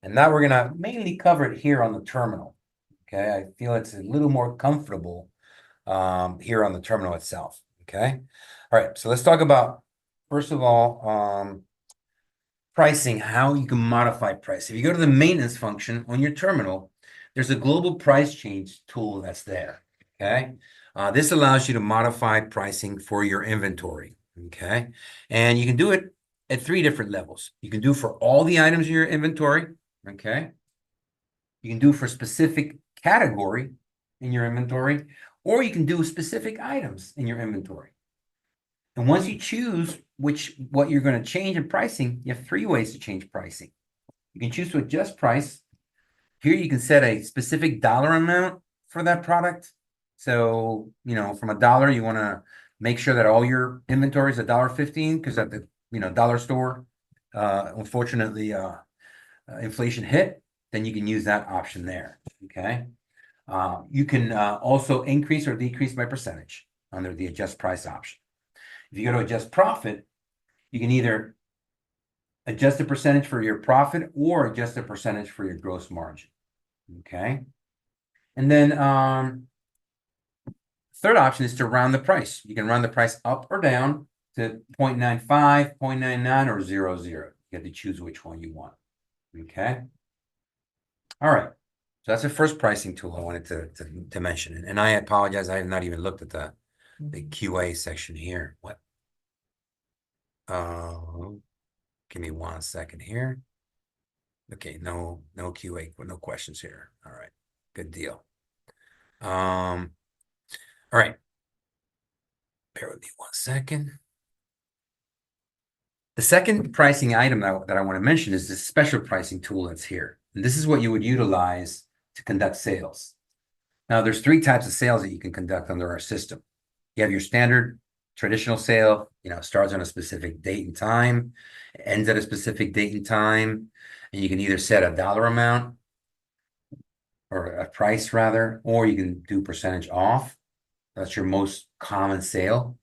And now we're going to mainly cover it here on the terminal. Okay. I feel it's a little more comfortable here on the terminal itself. Okay. All right. So let's talk about, first of all, pricing, how you can modify price. If you go to the maintenance function on your terminal, there's a global price change tool that's there. Okay. This allows you to modify pricing for your inventory. Okay. And you can do it at 3 different levels. You can do for all the items in your inventory. Okay. You can do for specific category in your inventory, or you can do specific items in your inventory. And once you choose what you're going to change in pricing, you have 3 ways to change pricing. You can choose to adjust price. Here you can set a specific dollar amount for that product. So, from $1, you want to make sure that all your inventory is $1.15, because at the dollar store, unfortunately, inflation hit. Then you can use that option there. Okay. You can also increase or decrease by percentage under the adjust price option. If you go to adjust profit, you can either adjust the percentage for your profit or adjust the percentage for your gross margin. Okay. And then third option is to round the price. You can round the price up or down to 0.95, 0.99, or 0.00. You have to choose which one you want. Okay. All right. So that's the first pricing tool I wanted to mention. And I apologize, I have not even looked at the QA section here. What? Give me 1 second here. Okay, no QA, no questions here. All right, good deal. All right. Bear with me 1 second. The second pricing item that I want to mention is this special pricing tool that's here. And this is what you would utilize to conduct sales. Now, there's 3 types of sales that you can conduct under our system. You have your standard traditional sale, starts on a specific date and time, ends at a specific date and time, and you can either set a dollar amount or a price rather, or you can do percentage off. That's your most common sale.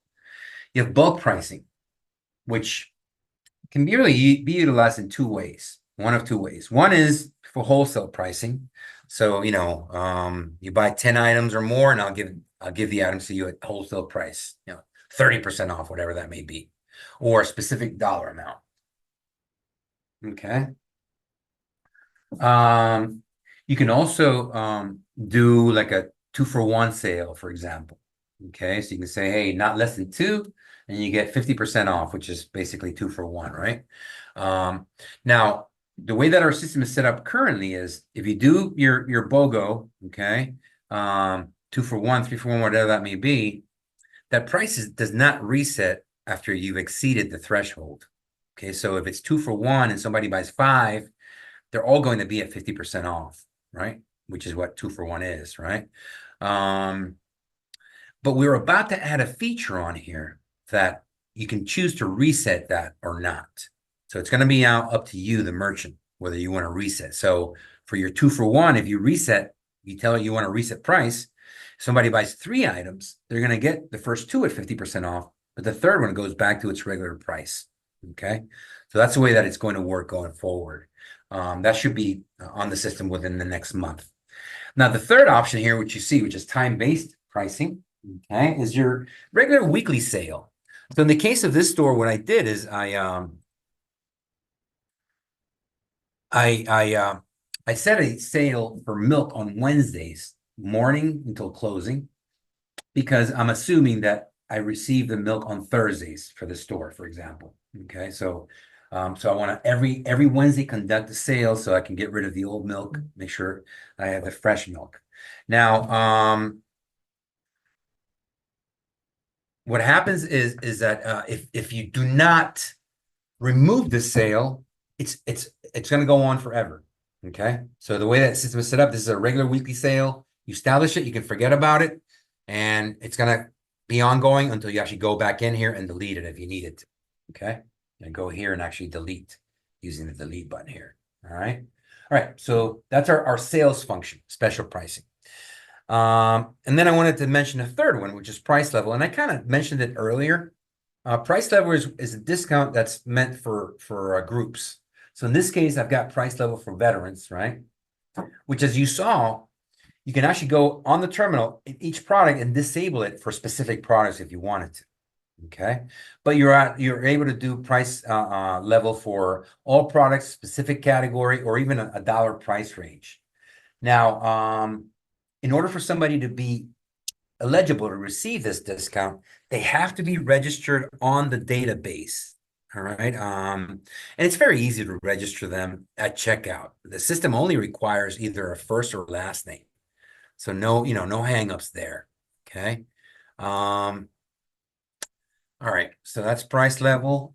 You have bulk pricing, which can be utilized in 2 ways. One of 2 ways. One is for wholesale pricing. So, you buy 10 items or more, and I'll give the items to you at wholesale price, 30% off, whatever that may be, or a specific dollar amount. Okay. You can also do like a 2-for-1 sale, for example. Okay, so you can say, hey, not less than 2, and you get 50% off, which is basically 2-for-1, right? Now, the way that our system is set up currently is if you do your BOGO, okay, 2-for-1, 3-for-1, whatever that may be, that price does not reset after you've exceeded the threshold. Okay, so if it's 2-for-1 and somebody buys 5, they're all going to be at 50% off, right? Which is what 2-for-1 is, right? Um, but we're about to add a feature on here that you can choose to reset that or not. So it's going to be out up to you, the merchant, whether you want to reset. So for your 2-for-1, if you reset, you tell it you want to reset price. Somebody buys 3 items, they're going to get the first 2 at 50% off, but the third one goes back to its regular price. Okay. So that's the way that it's going to work going forward. That should be on the system within the next month. Now, the third option here, which you see, which is time-based pricing, okay, is your regular weekly sale. So in the case of this store, what I did is I set a sale for milk on Wednesdays morning until closing because I'm assuming that I receive the milk on Thursdays for the store, for example. Okay, so I want to every Wednesday conduct a sale so I can get rid of the old milk, make sure I have the fresh milk. Now, what happens is that if you do not remove the sale, it's going to go on forever. Okay, so the way that system is set up, this is a regular weekly sale. You establish it, you can forget about it, and it's going to be ongoing until you actually go back in here and delete it if you need it. Okay, and go here and actually delete using the delete button here. All right. So that's our sales function, special pricing. And then I wanted to mention a third one, which is price level. And I kind of mentioned it earlier. Price level is a discount that's meant for groups. So in this case, I've got price level for veterans, right? Which, as you saw, you can actually go on the terminal in each product and disable it for specific products if you wanted to. Okay, but you're able to do price level for all products, specific category, or even a dollar price range. Now, in order for somebody to be eligible to receive this discount, they have to be registered on the database. All right. And it's very easy to register them at checkout. The system only requires either a first or last name. So no hangups there. Okay. All right. So that's price level.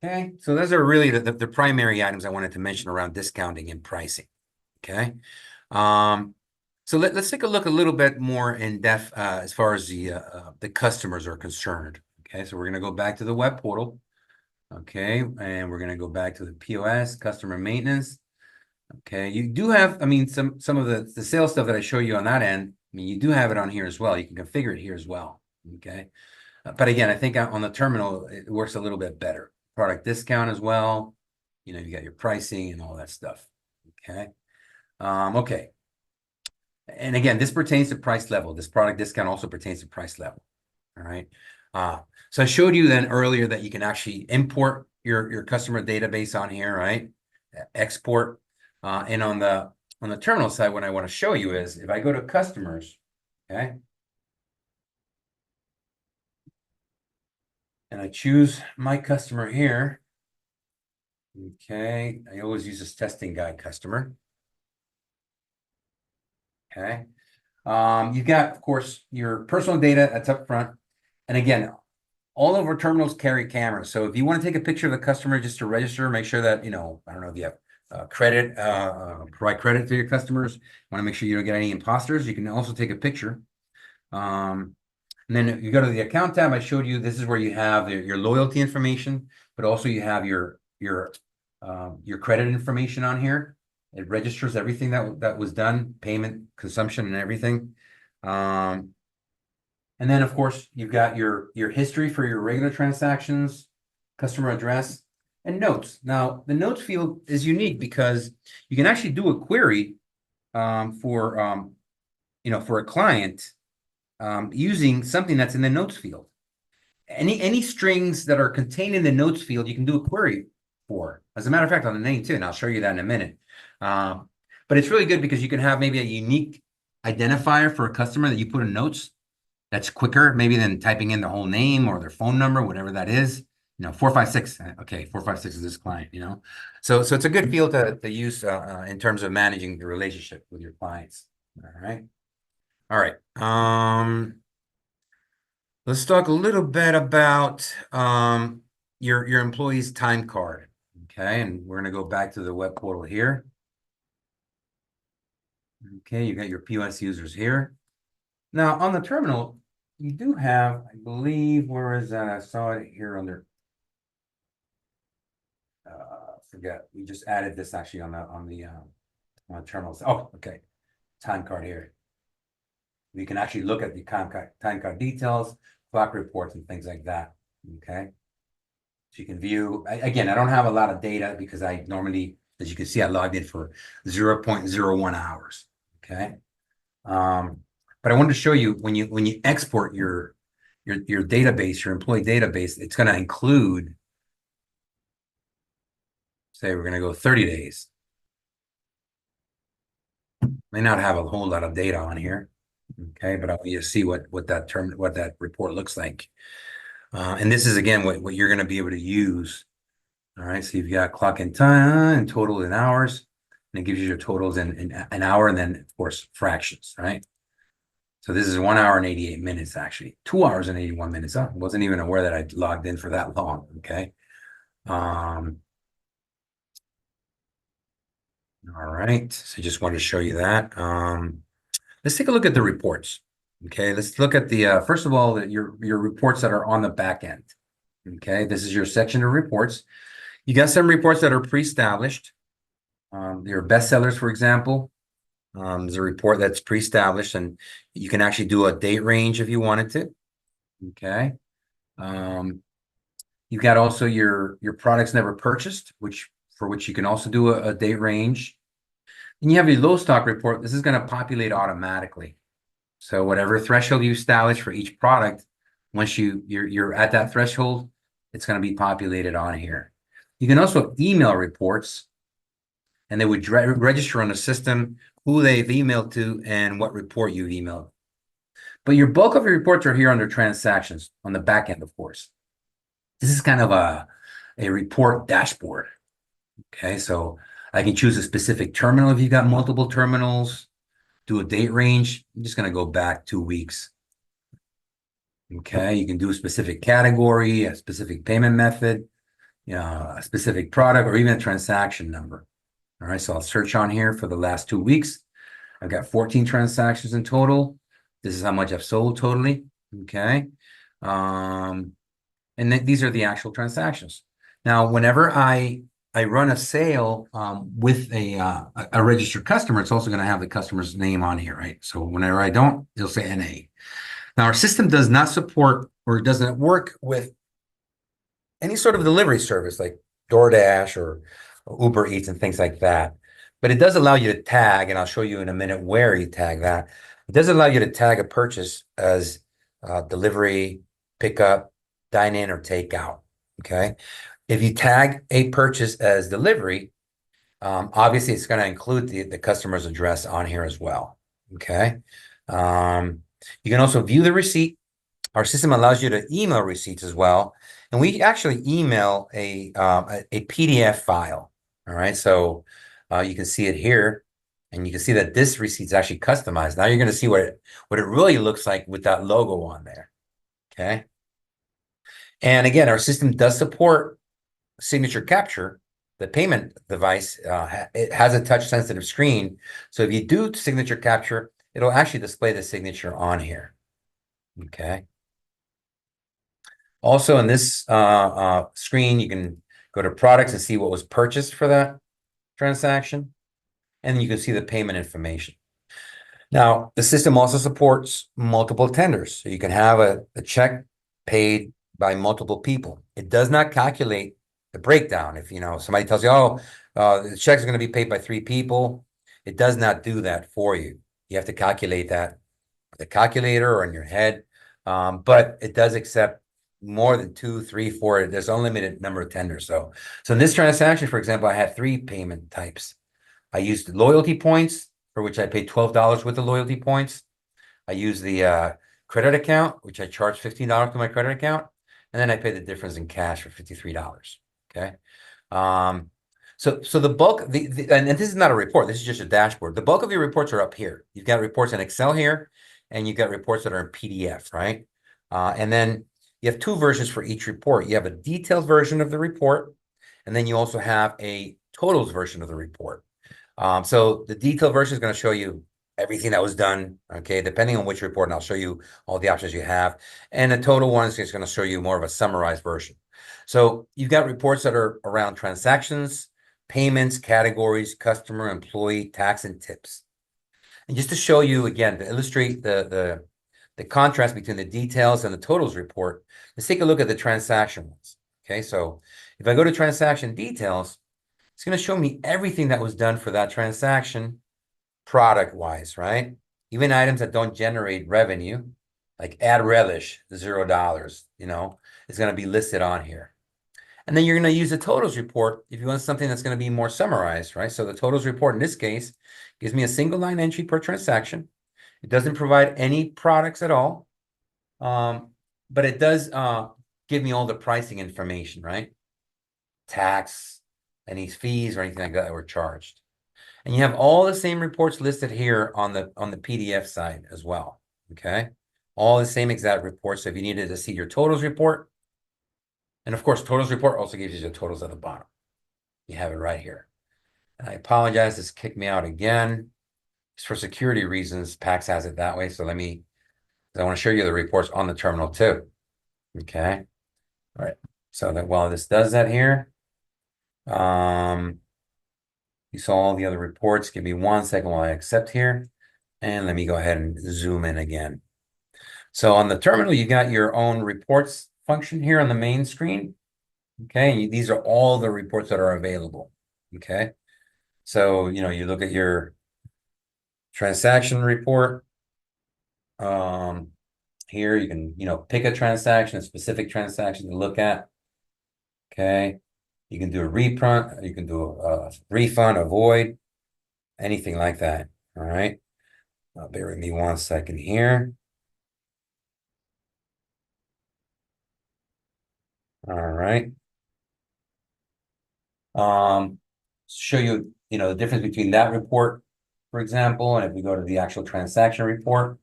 Okay. So those are really the primary items I wanted to mention around discounting and pricing. Okay. So let's take a look a little bit more in depth as far as the customers are concerned. Okay, so we're going to go back to the web portal. Okay, and we're going to go back to the POS, customer maintenance. Okay, you do have, I mean, some of the sales stuff that I show you on that end. I mean, you do have it on here as well. You can configure it here as well. Okay, but again, I think on the terminal it works a little bit better. Product discount as well. You know, you got your pricing and all that stuff. Okay, okay. And again, this pertains to price level. This product discount also pertains to price level. All right. So I showed you then earlier that you can actually import your customer database on here, right? Export. And on the terminal side, what I want to show you is if I go to customers, okay, and I choose my customer here, okay, I always use this testing guide customer. Okay. You've got, of course, your personal data that's up front. And again, all of our terminals carry cameras. So if you want to take a picture of the customer just to register, make sure that, I don't know if you have credit, provide credit to your customers. Want to make sure you don't get any imposters. You can also take a picture. And then you go to the account tab. I showed you this is where you have your loyalty information, but also you have your credit information on here. It registers everything that was done, payment, consumption, and everything. And then, of course, you've got your history for your regular transactions, customer address, and notes. Now, the notes field is unique because you can actually do a query for a client using something that's in the notes field. Any strings that are contained in the notes field, you can do a query for. As a matter of fact, on the name too, and I'll show you that in a minute. But it's really good because you can have maybe a unique identifier for a customer that you put in notes. That's quicker maybe than typing in the whole name or their phone number, whatever that is. 456. Okay, 456 is this client. So it's a good field to use in terms of managing the relationship with your clients. All right. Let's talk a little bit about your employee's time card. Okay, and we're going to go back to the web portal here. Okay, you got your POS users here. Now on the terminal, you do have, I believe, where is that? I saw it here under. Forget. We just added this actually on the terminals. Oh, okay. Time card here. You can actually look at the time card details, clock reports, and things like that. Okay. So you can view, again, I don't have a lot of data because I normally, as you can see, I logged in for 0.01 hours. Okay. But I wanted to show you when you export your database, your employee database, it's going to include, say we're going to go 30 days. May not have a whole lot of data on here. Okay, but I want you to see what that report looks like. And this is again what you're going to be able to use. All right, so you've got clock and time and total in hours, and it gives you your totals in an hour, and then of course fractions, right? So this is 1 hour and 88 minutes, actually 2 hours and 81 minutes. I wasn't even aware that I logged in for that long. Okay. All right, so just wanted to show you that. Let's take a look at the reports. Okay, let's look at the first of all, your reports that are on the back end. Okay, this is your section of reports. You got some reports that are pre-established. Your bestsellers, for example, is a report that's pre-established, and you can actually do a date range if you wanted to. Okay. You've got also your products never purchased, for which you can also do a date range. And you have your low stock report. This is going to populate automatically. So whatever threshold you establish for each product, once you're at that threshold, it's going to be populated on here. You can also email reports, and they would register on the system who they've emailed to and what report you've emailed. But your bulk of your reports are here under transactions on the back end, of course. This is kind of a report dashboard. Okay, so I can choose a specific terminal if you've got multiple terminals, do a date range. I'm just going to go back 2 weeks. Okay, you can do a specific category, a specific payment method, a specific product, or even a transaction number. All right, so I'll search on here for the last 2 weeks. I've got 14 transactions in total. This is how much I've sold totally. Okay. And these are the actual transactions. Now, whenever I run a sale with a registered customer, it's also going to have the customer's name on here, right? So whenever I don't, it'll say NA. Now, our system does not support or doesn't work with any sort of delivery service like DoorDash or Uber Eats and things like that. But it does allow you to tag, and I'll show you in a minute where you tag that. It does allow you to tag a purchase as delivery, pickup, dine-in, or takeout. Okay. If you tag a purchase as delivery, obviously it's going to include the customer's address on here as well. Okay. You can also view the receipt. Our system allows you to email receipts as well. And we actually email a PDF file. All right. So you can see it here, and you can see that this receipt is actually customized. Now you're going to see what it really looks like with that logo on there. Okay. And again, our system does support signature capture. The payment device, it has a touch sensitive screen. So if you do signature capture, it'll actually display the signature on here. Okay. Also in this screen, you can go to products and see what was purchased for that transaction. And then you can see the payment information. Now, the system also supports multiple tenders. So you can have a check paid by multiple people. It does not calculate the breakdown. If somebody tells you, oh, the check is going to be paid by 3 people, it does not do that for you. You have to calculate that with a calculator or in your head. But it does accept more than 2, 3, 4. There's unlimited number of tenders. So in this transaction, for example, I had 3 payment types. I used loyalty points, for which I paid $12 with the loyalty points. I used the credit account, which I charged $15 to my credit account. And then I paid the difference in cash for $53. Okay. So the bulk, and this is not a report, this is just a dashboard. The bulk of your reports are up here. You've got reports in Excel here, and you've got reports that are in PDF, right? And then you have 2 versions for each report. You have a detailed version of the report, And then you also have a totals version of the report. So the detailed version is going to show you everything that was done, okay, depending on which report, and I'll show you all the options you have. And the total one is just going to show you more of a summarized version. So you've got reports that are around transactions, payments, categories, customer, employee, tax, and tips. And just to show you again, to illustrate the contrast between the details and the totals report, let's take a look at the transaction ones. Okay, so if I go to transaction details, it's going to show me everything that was done for that transaction product-wise, right? Even items that don't generate revenue, like add relish, $0, is going to be listed on here. And then you're going to use the totals report if you want something that's going to be more summarized, right? So the totals report in this case gives me a single line entry per transaction. It doesn't provide any products at all, but it does give me all the pricing information, right? Tax, any fees or anything like that were charged. And you have all the same reports listed here on the PDF side as well, okay? All the same exact reports. So if you needed to see your totals report, and of course, totals report also gives you the totals at the bottom. You have it right here. And I apologize, this kicked me out again. Just for security reasons, PAX has it that way. So I want to show you the reports on the terminal too. Okay. All right. So that while this does that here, you saw all the other reports. Give me 1 second while I accept here. And let me go ahead and zoom in again. So on the terminal, you got your own reports function here on the main screen. Okay. These are all the reports that are available. Okay. So, you look at your transaction report. Here you can, pick a transaction, a specific transaction to look at. Okay. You can do a refund, you can do a refund, a void, anything like that. All right. Bear with me 1 second here. All right. Show you, the difference between that report, for example, and if we go to the actual transaction report,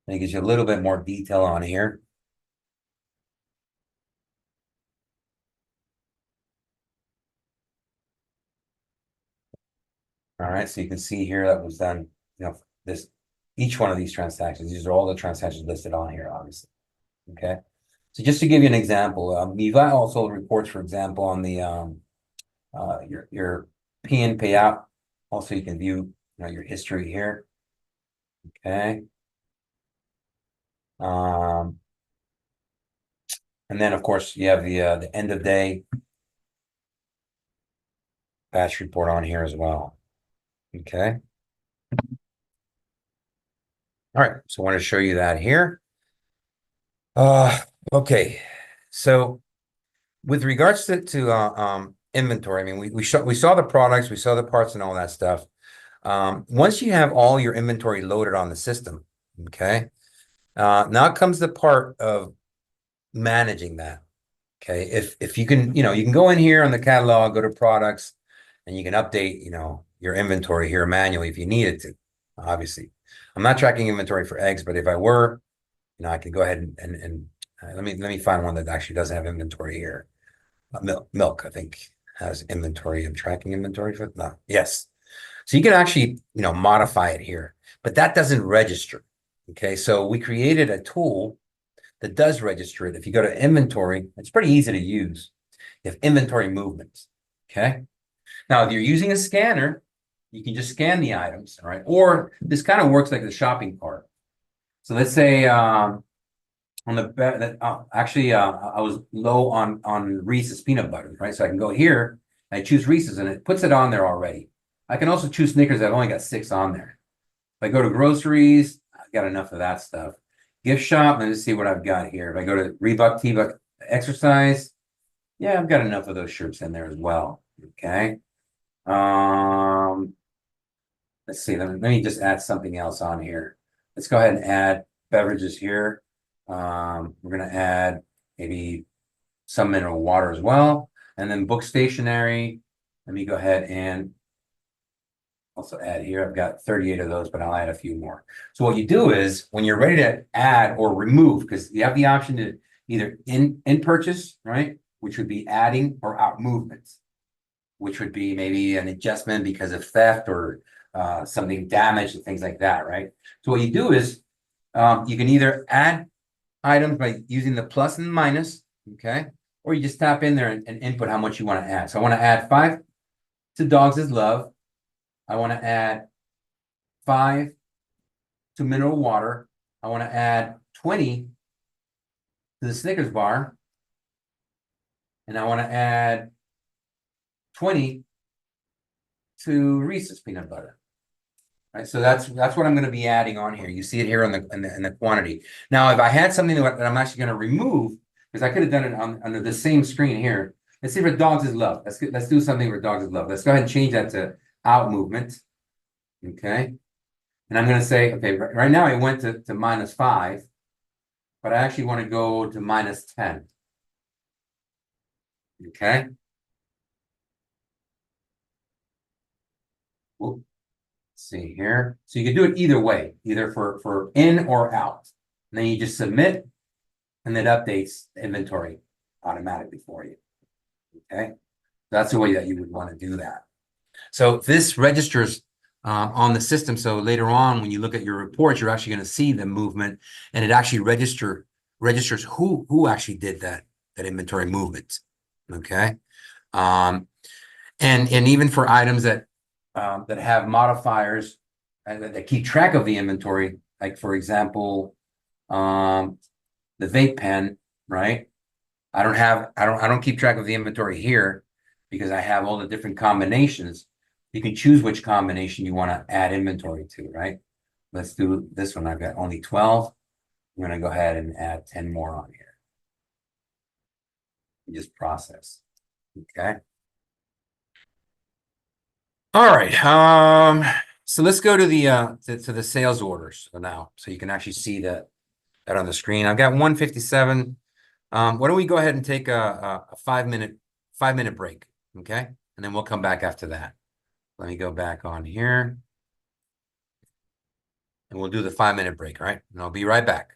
it gives you a little bit more detail on here. All right, so you can see here that was done, each one of these transactions. These are all the transactions listed on here, obviously. Okay. So just to give you an example, you've got also reports, for example, on the your pay in, pay out. Also, you can view your history here. Okay. And then of course you have the end of day batch report on here as well. Okay. All right. So I want to show you that here. Okay. So with regards to inventory, I mean, we saw the products, we saw the parts and all that stuff. Once you have all your inventory loaded on the system, okay, now comes the part of managing that. Okay, if you can, you can go in here on the catalog, go to products, and you can update, your inventory here manually if you needed to. Obviously, I'm not tracking inventory for eggs, but if I were, I could go ahead and let me find one that actually doesn't have inventory here. Milk, I think, has inventory and tracking inventory for no. Yes. So you can actually, modify it here, but that doesn't register. Okay. So we created a tool that does register it. If you go to inventory, it's pretty easy to use. You have inventory movements. Okay. Now, if you're using a scanner, you can just scan the items. All right. Or this kind of works like the shopping cart. So let's say, on the that actually I was low on Reese's peanut butter, right? So I can go here and I choose Reese's and it puts it on there already. I can also choose Snickers that only got 6 on there. If I go to groceries, I've got enough of that stuff. Gift shop, let's see what I've got here. If I go to Reebok, T-Buck, exercise, yeah, I've got enough of those shirts in there as well. Okay. Let's see. Let me just add something else on here. Let's go ahead and add beverages here. We're going to add maybe some mineral water as well. And then book stationery. Let me go ahead and also add here. I've got 38 of those, but I'll add a few more. So what you do is when you're ready to add or remove, because you have the option to either in purchase, right, which would be adding, or out movements, which would be maybe an adjustment because of theft or something damaged and things like that, right? So what you do is you can either add items by using the plus and minus, okay? Or you just tap in there and input how much you want to add. So I want to add 5 to dogs is love. I want to add 5 to mineral water. I want to add 20 to the Snickers bar. And I want to add 20 to Reese's peanut butter. Right, so that's what I'm going to be adding on here. You see it here on the quantity. Now, if I had something that I'm actually going to remove, because I could have done it under the same screen here. Let's see for dogs is love. Let's do something for dogs is love. Let's go ahead and change that to out movement. Okay. And I'm going to say, okay, right now it went to -5, but I actually want to go to -10. Okay. Let's see here. So you can do it either way, either for in or out. And then you just submit, and it updates the inventory automatically for you. Okay. That's the way that you would want to do that. So this registers on the system. So later on, when you look at your reports, you're actually going to see the movement, and it actually registers who actually did that inventory movement. Okay. And even for items that have modifiers that keep track of the inventory, like for example, the vape pen, right? I don't keep track of the inventory here because I have all the different combinations. You can choose which combination you want to add inventory to, right? Let's do this one. I've got only 12. I'm going to go ahead and add 10 more on here. And just process. Okay. All right. So let's go to the sales orders now, so you can actually see that on the screen. I've got 157. Why don't we go ahead and take a 5-minute break, okay? And then we'll come back after that. Let me go back on here, and we'll do the 5-minute break, all right? And I'll be right back.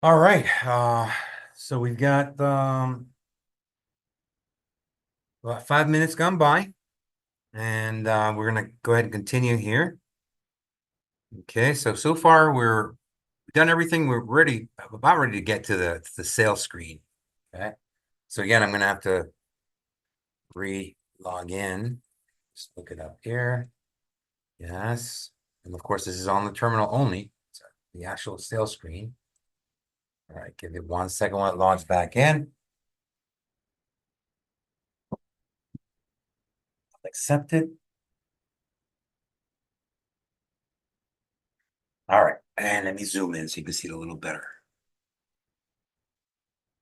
All right. So we've got about 5 minutes gone by, and we're gonna go ahead and continue here. Okay, so far we've done everything. We're about ready to get to the sales screen. Okay. So again, I'm gonna have to re-log in. Just look it up here. Yes. And of course, this is on the terminal only. So the actual sales screen. All right, give it 1 second while it logs back in. Accept it. All right, and let me zoom in so you can see it a little better.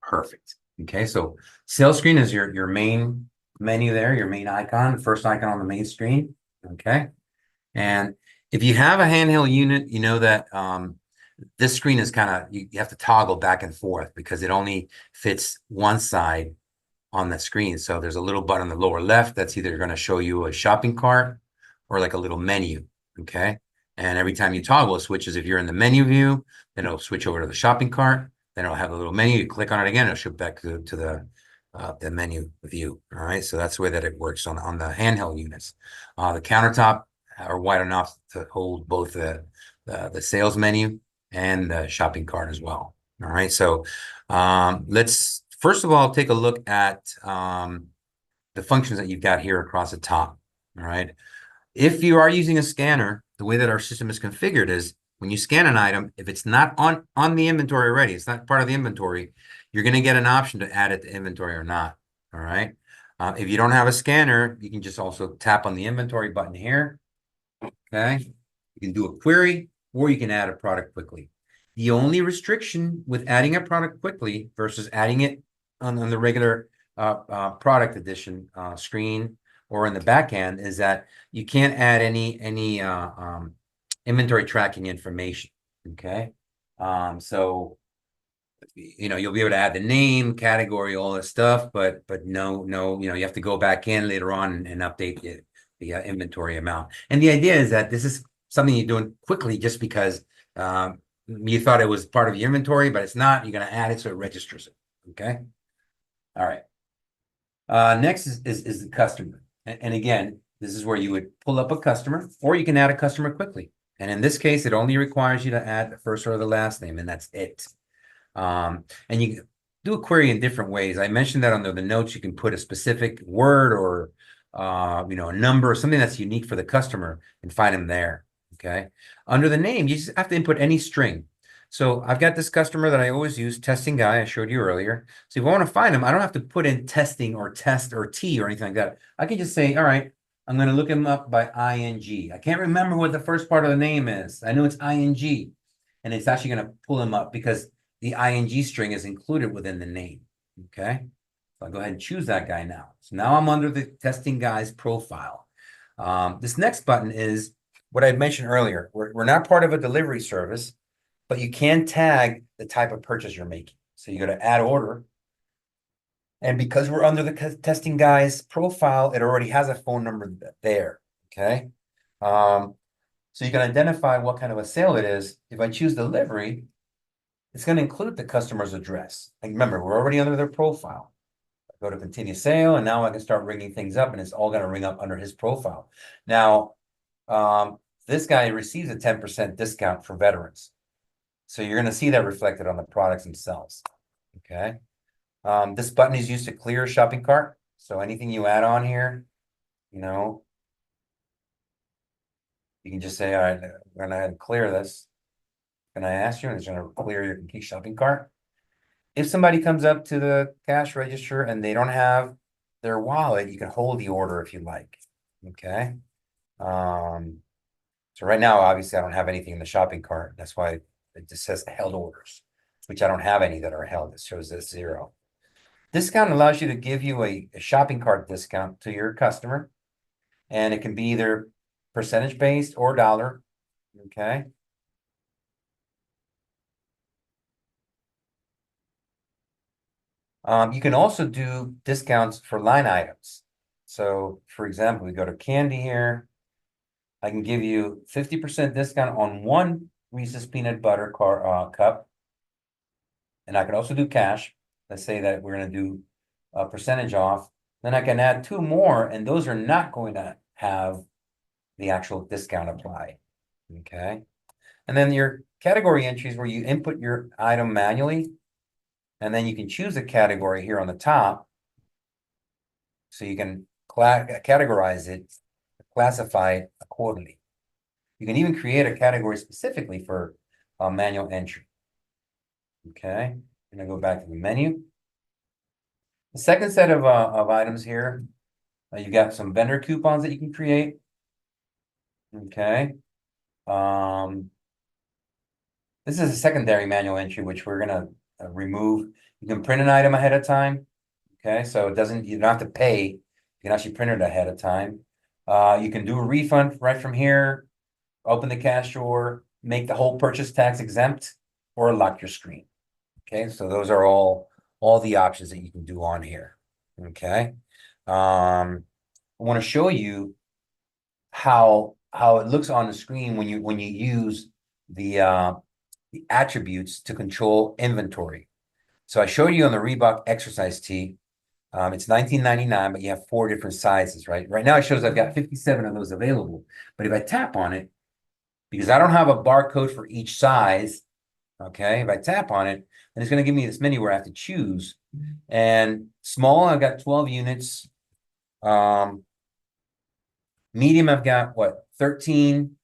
Perfect. Okay, so sales screen is your main menu there, your main icon, the first icon on the main screen. Okay. And if you have a handheld unit, you know that this screen is kind of, you have to toggle back and forth because it only fits one side on the screen. So there's a little button on the lower left that's either going to show you a shopping cart or like a little menu. Okay. And every time you toggle, it switches. If you're in the menu view, then it'll switch over to the shopping cart. Then it'll have a little menu. You click on it again, it'll shift back to the menu view. All right. So that's the way that it works on the handheld units. The countertop are wide enough to hold both the sales menu and the shopping cart as well. All right. So let's first of all take a look at the functions that you've got here across the top. All right. If you are using a scanner, the way that our system is configured is when you scan an item, if it's not on the inventory already, it's not part of the inventory, you're going to get an option to add it to inventory or not. All right. If you don't have a scanner, you can just also tap on the inventory button here. Okay. You can do a query or you can add a product quickly. The only restriction with adding a product quickly versus adding it on the regular product edition screen or in the back end is that you can't add any inventory tracking information. Okay. So you'll be able to add the name, category, all this stuff, but no, you have to go back in later on and update the inventory amount. And the idea is that this is something you're doing quickly just because you thought it was part of your inventory, but it's not. You're going to add it so it registers it. Okay. All right. Next is the customer. And again, this is where you would pull up a customer or you can add a customer quickly. And in this case, it only requires you to add the first or the last name, and that's it. And you do a query in different ways. I mentioned that under the notes, you can put a specific word or, a number or something that's unique for the customer and find them there. Okay. Under the name, you just have to input any string. So I've got this customer that I always use, testing guy, I showed you earlier. So if I want to find him, I don't have to put in testing or test or T or anything like that. I can just say, all right, I'm going to look him up by ING. I can't remember what the first part of the name is. I know it's ING, and it's actually going to pull him up because the ING string is included within the name. Okay. So I'll go ahead and choose that guy now. So now I'm under the testing guy's profile. This next button is what I mentioned earlier. We're not part of a delivery service, but you can tag the type of purchase you're making. So you go to add order. And because we're under the testing guy's profile, it already has a phone number there. Okay. So you can identify what kind of a sale it is. If I choose delivery, it's going to include the customer's address. And remember, we're already under their profile. I go to continue sale, and now I can start ringing things up, and it's all going to ring up under his profile. Now, this guy receives a 10% discount for veterans. So you're going to see that reflected on the products themselves. Okay. This button is used to clear a shopping cart. So anything you add on here, you can just say, all right, I'm going to clear this. Can I ask you? And it's going to clear your complete shopping cart. If somebody comes up to the cash register and they don't have their wallet, you can hold the order if you like. Okay. So right now, obviously, I don't have anything in the shopping cart. That's why it just says held orders, which I don't have any that are held. It shows this 0. Discount allows you to give you a shopping cart discount to your customer, and it can be either percentage based or dollar. Okay. You can also do discounts for line items. So, for example, we go to candy here. I can give you 50% discount on one Reese's peanut butter cup. and I could also do cash. Let's say that we're going to do a percentage off. Then I can add two more, and those are not going to have the actual discount applied. Okay. And then your category entries where you input your item manually, and then you can choose a category here on the top. So you can categorize it, classify it accordingly. You can even create a category specifically for manual entry. Okay, I'm gonna go back to the menu. The second set of items here, you got some vendor coupons that you can create. Okay. This is a secondary manual entry, which we're gonna remove. You can print an item ahead of time. Okay, so it doesn't, you don't have to pay. You can actually print it ahead of time. You can do a refund right from here, open the cash drawer, make the whole purchase tax exempt, or lock your screen. Okay, so those are all the options that you can do on here. Okay. I want to show you how it looks on the screen when you use the attributes to control inventory. So I showed you on the Reebok exercise tee. It's $19.99, but you have 4 different sizes, right? Right now it shows I've got 57 of those available. But if I tap on it, because I don't have a barcode for each size, okay, if I tap on it, then it's going to give me this menu where I have to choose. And small, I've got 12 units. Medium, I've got what, 13.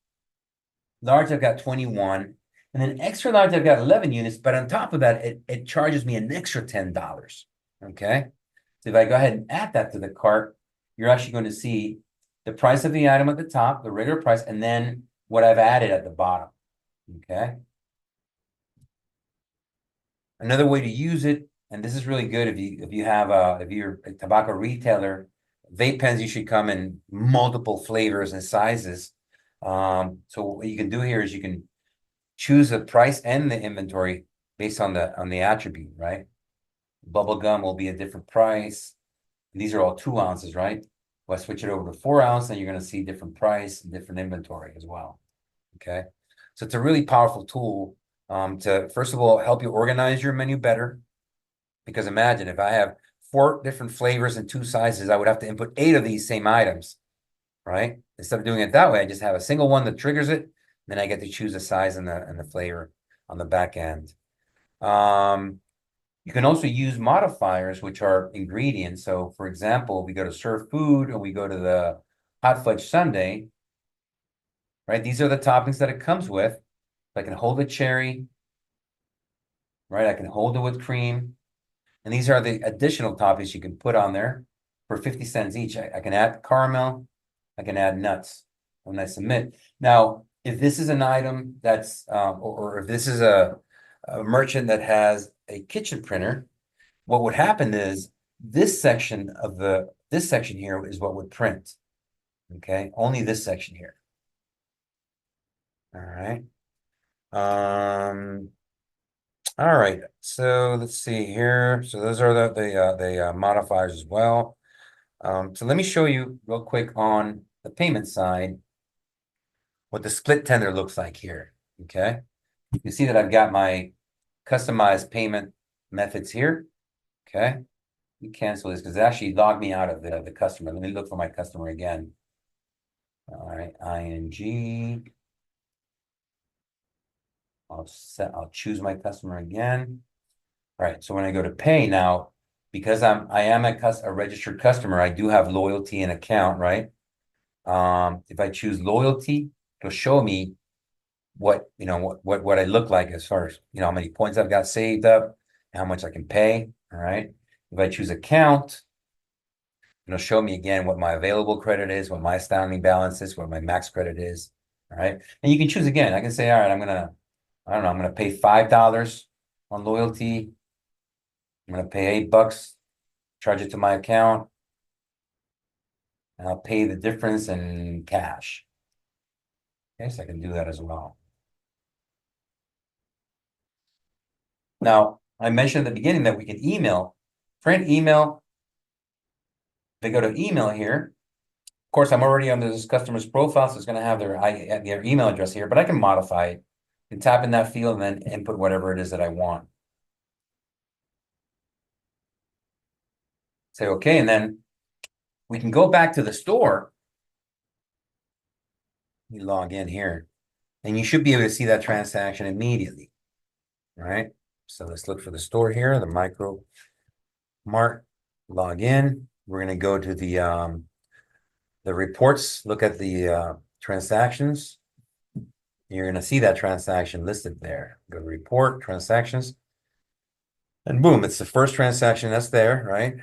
Large, I've got 21. And then extra large, I've got 11 units. But on top of that, it charges me an extra $10. Okay. So if I go ahead and add that to the cart, you're actually going to see the price of the item at the top, the regular price, and then what I've added at the bottom. Okay. Another way to use it, and this is really good if you're a tobacco retailer, vape pens usually come in multiple flavors and sizes. So what you can do here is you can choose the price and the inventory based on the attribute, right? Bubble gum will be a different price. These are all 2 ounces, right? If I switch it over to 4 ounce, then you're going to see different price and different inventory as well. Okay. So it's a really powerful tool to, first of all, help you organize your menu better. Because imagine if I have 4 different flavors and 2 sizes, I would have to input 8 of these same items, right? Instead of doing it that way, I just have a single one that triggers it. Then I get to choose the size and the flavor on the back end. You can also use modifiers, which are ingredients. So, for example, we go to serve food and we go to the hot fudge sundae, right? These are the toppings that it comes with. I can hold a cherry, right? I can hold the whipped cream. And these are the additional toppings you can put on there for 50 cents each. I can add caramel. I can add nuts when I submit. Now, if this is an item that's, or if this is a merchant that has a kitchen printer, what would happen is this section here is what would print. Okay, only this section here. All right. All right. So let's see here. So those are the modifiers as well. So let me show you real quick on the payment side what the split tender looks like here. Okay. You see that I've got my customized payment methods here. Okay. We cancel this because it actually logged me out of the customer. Let me look for my customer again. All right, ING. I'll choose my customer again. All right, so when I go to pay now, because I am a registered customer, I do have loyalty and account, right? If I choose loyalty, it'll show me what I look like as far as how many points I've got saved up, how much I can pay. All right. If I choose account, it'll show me again what my available credit is, what my outstanding balance is, what my max credit is. All right. And you can choose again. I can say, all right, I'm gonna pay $5 on loyalty. I'm gonna pay $8, charge it to my account, and I'll pay the difference in cash. Okay, so I can do that as well. Now, I mentioned at the beginning that we can print email. They go to email here. Of course, I'm already on this customer's profile, so it's going to have their email address here, but I can modify it. I can tap in that field and then input whatever it is that I want. Say okay, and then we can go back to the store. You log in here, and you should be able to see that transaction immediately. All right. So let's look for the store here, the Micro Mart. Log in. We're going to go to the reports. Look at the transactions. You're going to see that transaction listed there. Go to report transactions, and boom, it's the first transaction that's there, right?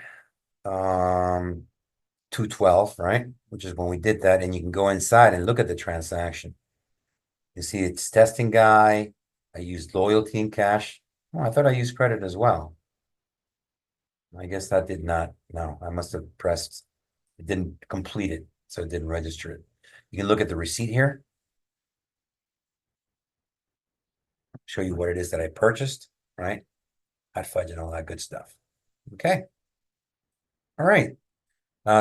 212, right? Which is when we did that, and you can go inside and look at the transaction. You see it's testing guy. I used loyalty and cash. Oh, I thought I used credit as well. I guess that did not. No, I must have pressed. It didn't complete it, so it didn't register it. You can look at the receipt here. Show you what it is that I purchased, right? Hot fudge and all that good stuff. Okay. All right.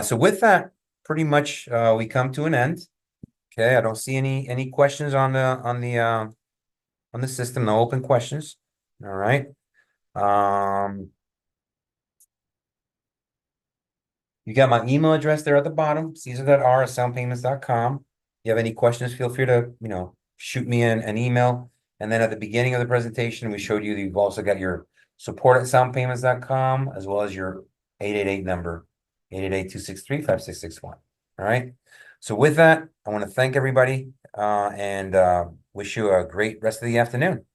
So with that, pretty much we come to an end. Okay, I don't see any questions on the system. No open questions. All right. You got my email address there at the bottom, caesar.r@soundpayments.com. If you have any questions, feel free to, shoot me an email. And then at the beginning of the presentation, we showed you that you've also got your support@soundpayments.com, as well as your 888 number, 888-263-5661. All right. So with that, I want to thank everybody and wish you a great rest of the afternoon.